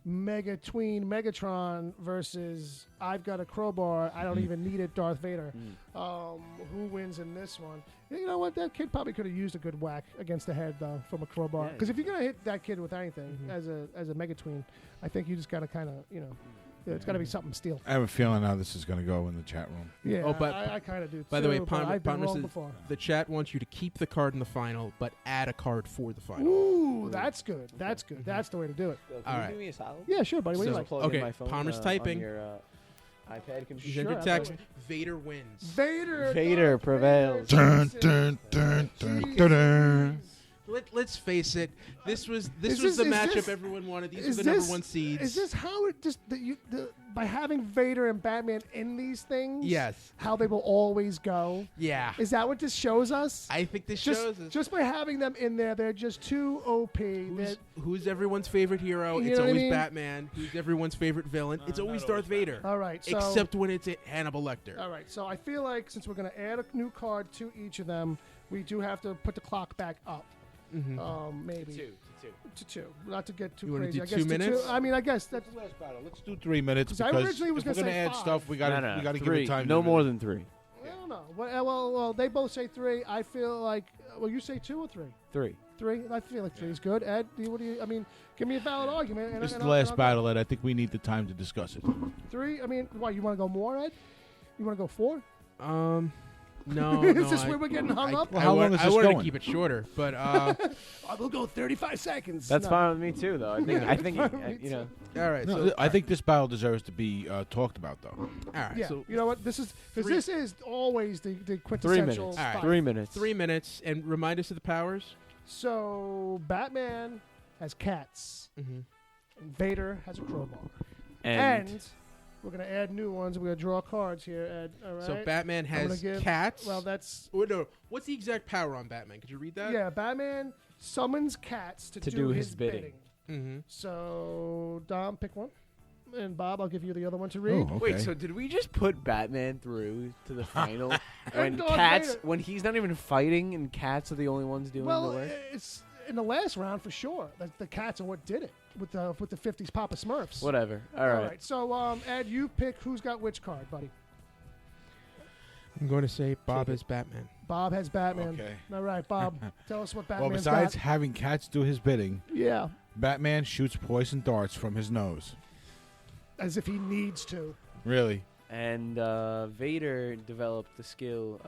Megatron versus I've got a crowbar. I don't even need it, Darth Vader. Who wins in this one? You know what? That kid probably could have used a good whack against the head, though, from a crowbar. Because if you're going to hit that kid with anything as a Megatween, I think you just got to kind of, you know, it's got to be something steel. I have a feeling how this is going to go in the chat room. Yeah, Oh, but I kind of do, By the way, I've been Palmer wrong says before. the chat wants you to keep the card in the final, but add a card for the final. Ooh, that's good. That's good. That's the way to do it. Bill, All can right. you do me a solid? Yeah, sure, buddy. What do you So- like? Plug Okay, in my phone, Palmer's on typing. your iPad computer. Send your Sure, text. absolutely. Vader wins. Vader prevails. Dun, dun, dun, dun, dun, dun. Let's face it. This was the is matchup this- everyone wanted. These is were the number this- one seeds. Is this how it just by having Vader and Batman in these things? Yes. How they will always go. Yeah. Is that what this shows us? I think this just, shows us. just by having them in there, they're just too OP. Who's everyone's favorite hero? You It's know what I always mean? Batman. Who's everyone's favorite villain? It's always Darth Vader. All right, so Except when it's Hannibal Lecter. all right, so I feel like since we're going to add a new card to each of them, we do have to put the clock back up. Maybe to two, not to get too You wanna crazy. do I guess 2 to minutes? I mean, I guess that's Last battle. Let's do 3 minutes 'Cause I because originally was if we're gonna going to say add 5. stuff, we got to give Three. it time. No more than 3. I don't know. Well, they both say 3. I feel like you say 2 or 3. 3. 3. I feel like 3 is good. Ed, what do you? I mean, give me a valid argument. And, This is and the I'll- last and I'll go. battle, Ed. I think we need the time to discuss it. 3. I mean, why you want to go more, Ed? You want to go 4? No. Is this where we're getting hung up? Well, how long is I this wanted going? to keep it shorter, but I will go 35 seconds. That's No. fine with me too, though. I think fine with me you know. all right. No, So I think this battle deserves to be talked about, though. all right. Yeah, So you know what? This is because three- this is always the 3 quintessential. minutes. All right. fight. 3 minutes. 3 minutes, and remind us of the powers. So Batman has cats, and Vader has a crowbar, and we're gonna add new ones. We're gonna draw cards here, Ed. All right. So Batman I'm gonna has give- cats. Well, that's Oh, no. What's the exact power on Batman? Could you read that? yeah. Batman summons cats to do his bidding. Mm-hmm. So Dom, pick one, and Bob, I'll give you the other one to read. Oh, okay. Wait, so did we just put Batman through to the final when Darth cats Vader. when he's not even fighting and cats are the only ones doing the Well, work? it's in the last round for sure. The cats are what did it with the 50s Pappa Smurfs. Whatever. All right. So Ed, you pick who's got which card, buddy. I'm going to say Bob Take it. is Batman. Bob has Batman. Okay. All right, Bob. Tell us what Well, Batman's besides got. having cats do his bidding, Yeah, Batman shoots poison darts from his nose. as if he needs to. Really? And Vader developed the skill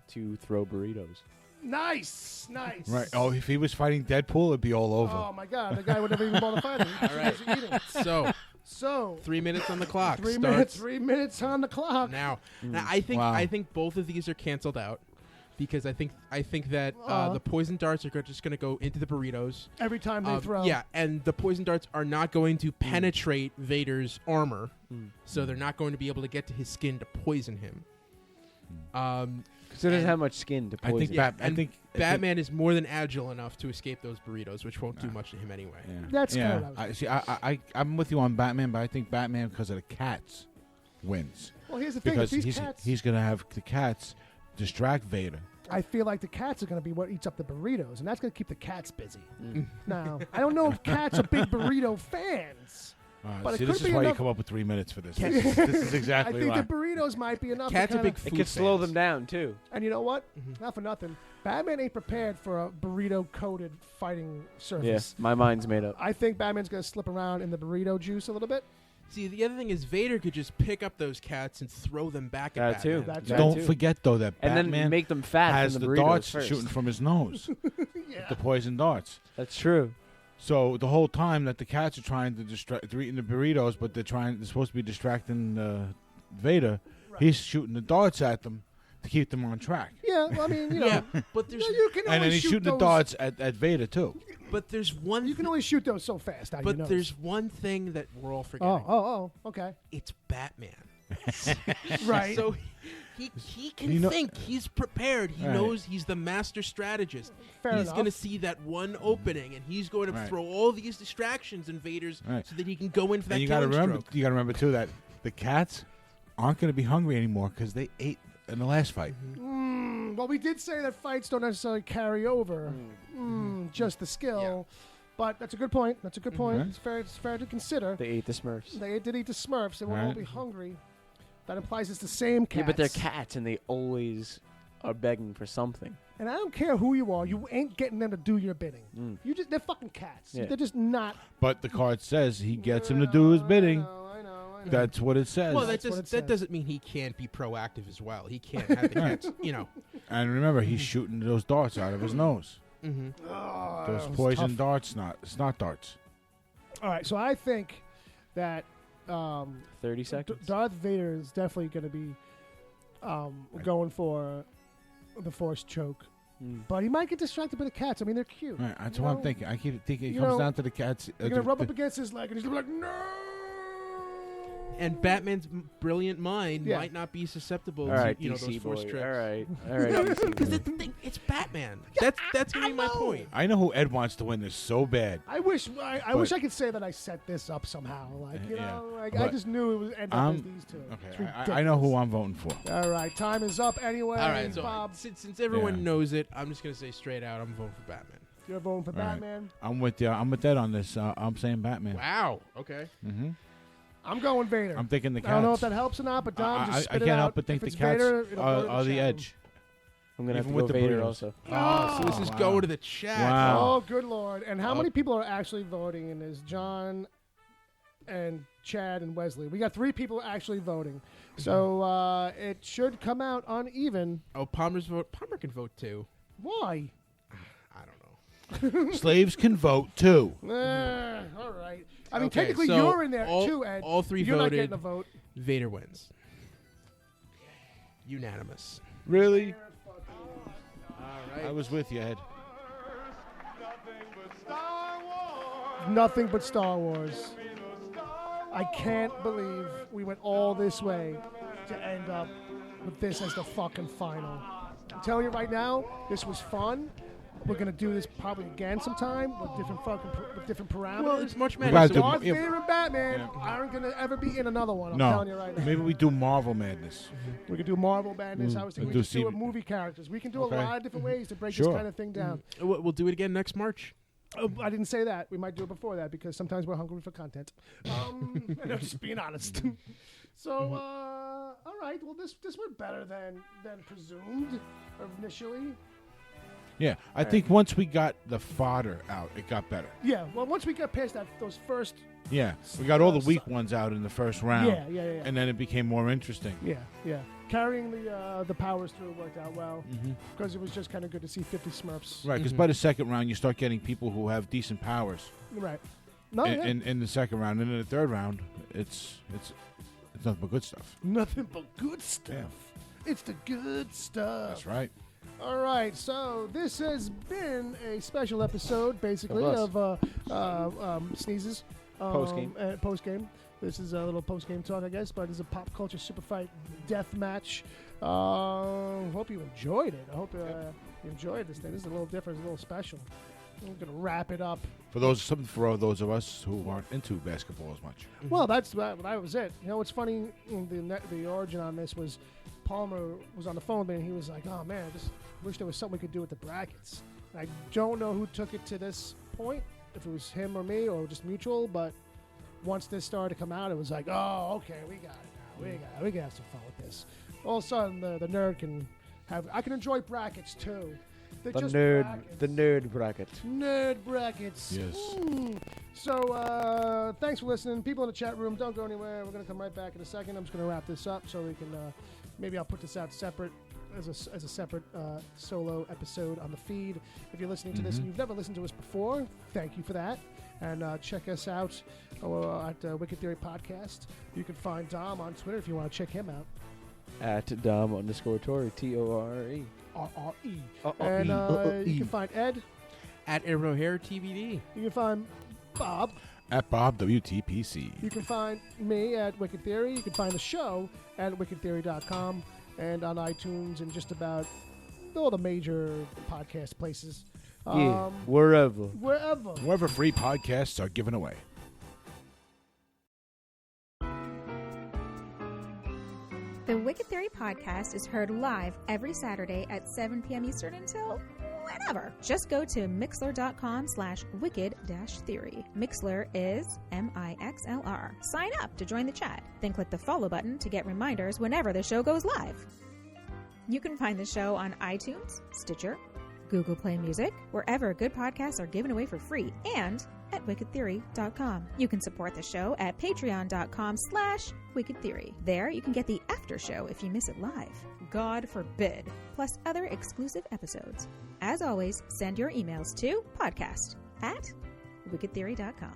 to throw burritos. Nice. Right. Oh, if he was fighting Deadpool, it'd be all over. Oh my God, the guy would never even bother fighting. All right. So 3 minutes on the clock. 3 Starts minutes. 3 minutes on the clock. now. Now I think both of these are canceled out because I think that the poison darts are just going to go into the burritos Every time they throw. Yeah, and the poison darts are not going to penetrate Vader's armor, so they're not going to be able to get to his skin to poison him. So it doesn't have much skin to poison. I think Batman is more than agile enough to escape those burritos, which won't do much to him anyway. Yeah. That's kind of. I'm with you on Batman, but I think Batman, because of the cats, wins. Well, here's the thing. Because These cats, he's going to have the cats distract Vader. I feel like the cats are going to be what eats up the burritos, and that's going to keep the cats busy. Now, I don't know if cats are big burrito fans. But See, it this could is be why you enough. come up with 3 minutes for this. This is exactly I think why. the burritos might be enough. Cats to are big kinda, It food could slow fans. them down too. And you know what? Not for nothing. Batman ain't prepared for a burrito-coated fighting surface. Yes, my mind's made up. I think Batman's going to slip around in the burrito juice a little bit. See, the other thing is Vader could just pick up those cats and throw them back at That too. Batman. That's That Don't too. forget, though, that And Batman then make them fat has from the the burritos darts first. shooting from his nose. Yeah. The poison darts. That's true. So the whole time that the cats are trying to distract, they're eating the burritos, but they're supposed to be distracting Vader. Right. He's shooting the darts at them to keep them on track. Yeah, well, I mean, you know. Yeah, but there's you can And only then he's shoot shooting the those- darts at Vader too. but there's one. You can only shoot those so fast. Out of your but nose. there's one thing that we're all forgetting. Okay. It's Batman. Right. So he can think. He's prepared. He Right. knows he's the master strategist. Fair he's enough. going to see that one opening, and he's going to Right. throw all these distractions in Vader's Right. so that he can go in for that And you got to killing remember, stroke. you got to remember too that the cats aren't going to be hungry anymore because they ate in the last fight. Well, we did say that fights don't necessarily carry over. Just the skill. But that's a good point. That's a good point. Right. It's fair to consider. They ate the Smurfs. They did eat the Smurfs. They won't all Right. be hungry. That implies it's the same cats. Yeah, but they're cats, and they always are begging for something. And I don't care who you are. You ain't getting them to do your bidding. They're fucking cats. Yeah. They're just not. But the card says he gets him to do his bidding. I know. That's what it says. Well, That's what it that says. doesn't mean he can't be proactive as well. He can't have the cats, And remember, he's shooting those darts out of his nose. Oh, Those it's poison tough. darts, snot darts. All right, so I think that 30 seconds. Darth Vader is definitely going to be going for the Force choke. But he might get distracted by the cats. I mean, they're cute. Right, that's You what know? I'm thinking. I keep thinking it You comes know, down to the cats. They're going to rub up against his leg, and he's going to be like, no! And Batman's brilliant mind Yeah. might not be susceptible All right, to those DC force boy. tricks. All right, DC Because boy. that's the thing. It's Batman. That's going to be my point. I know who Ed wants to win this so bad. I wish I could say that I set this up somehow. Like, you Yeah. know, like I But just knew it would end up as these two. It's Okay, I know who ridiculous. I'm voting for. All right, time is up anyway. All right, so Bob, since everyone Yeah. knows it, I'm just going to say straight out, I'm voting for Batman. you're voting for All right. Batman. I'm with you. I'm with Ed on this. I'm saying Batman. Wow. Okay. Mm-hmm. I'm going Vader. I'm thinking the cats. I don't know if that helps or not, but Dom, just I spit it can't out. help but think If the it's cats Vader, it'll go to are the chat room. edge. I'm going to have to Even go with the Vader burritos. also. Oh, so this is wow. going to the chat. Wow. Oh, good Lord. And how many people are actually voting in this? John and Chad and Wesley. We got 3 people actually voting. So it should come out uneven. Oh, Palmer's vote. Palmer can vote too. Why? I don't know. Slaves can vote too. All right. I mean, Okay, technically, so you're in there all- too, Ed. all 3 You're voted. not getting a vote. Vader wins. Unanimous. Really? All right. I was with you, Ed. Nothing but Star Wars. I can't believe we went all this way to end up with this as the fucking final. I'm telling you right now, this was fun. We're gonna do this probably again sometime with different parameters. Well, it's much gotta madness. do- Darth yeah. Vader and Batman aren't gonna ever be in another one. I'm No. telling you right now. Maybe we do Marvel Madness. We could do Marvel Madness. I was thinking we do just do a C- movie characters. We can do Okay. a lot of different ways to break Sure. this kind of thing down. We'll do it again next March. Oh, I didn't say that. We might do it before that because sometimes we're hungry for content. And I'm just being honest. So, all right. Well, this went better than presumed initially. Yeah, I think once we got the fodder out, it got better. Yeah. Well, once we got past those first Yeah, we got all the weak ones out in the first round. Yeah. And then it became more interesting. Yeah. Carrying the powers through worked out well because it was just kind of good to see 50 Smurfs. Right, because by the second round, you start getting people who have decent powers. Right. No, in the second round. And in the third round, it's nothing but good stuff. Nothing but good stuff. Yeah. It's the good stuff. That's right. All right, so this has been a special episode, basically, of Sneezes. Post-game. This is a little post-game talk, I guess, but it's a pop culture super fight Deathmatch. Hope you enjoyed it. I hope you enjoyed this thing. This is a little different. It's a little special. I'm going to wrap it up. For those of us who aren't into basketball as much. Well, that was it. You know, what's funny, the origin on this was Palmer was on the phone, and he was like, oh, man, I just wish there was something we could do with the brackets. And I don't know who took it to this point, if it was him or me or just mutual, but once this started to come out, it was like, oh, okay, we got it now. We can have some fun with this. All of a sudden, the nerd can have... I can enjoy brackets, too. The nerd bracket. Nerd brackets. Yes. So, thanks for listening. People in the chat room, don't go anywhere. We're going to come right back in a second. I'm just going to wrap this up so we can... maybe I'll put this out separate as a separate solo episode on the feed. If you're listening to this and you've never listened to us before, thank you for that. And check us out at Wicked Theory Podcast. You can find Dom on Twitter if you want to check him out. At Dom_Tory, TORE. RRE. And you can find Ed. At Arrow Hair TBD. You can find Bob. At Bob WTPC. You can find me at Wicked Theory. You can find the show at wickedtheory.com and on iTunes and just about all the major podcast places. Wherever. Wherever free podcasts are given away. The Wicked Theory podcast is heard live every Saturday at 7 p.m. Eastern until whenever. Just go to mixler.com/wicked-theory. Mixler is MIXLR. Sign up to join the chat. Then click the follow button to get reminders whenever the show goes live. You can find the show on iTunes, Stitcher, Google Play Music, wherever good podcasts are given away for free, and at wickedtheory.com. You can support the show at patreon.com/wickedtheory. There you can get the after show if you miss it live. God forbid. Plus other exclusive episodes. As always, send your emails to podcast@wickedtheory.com.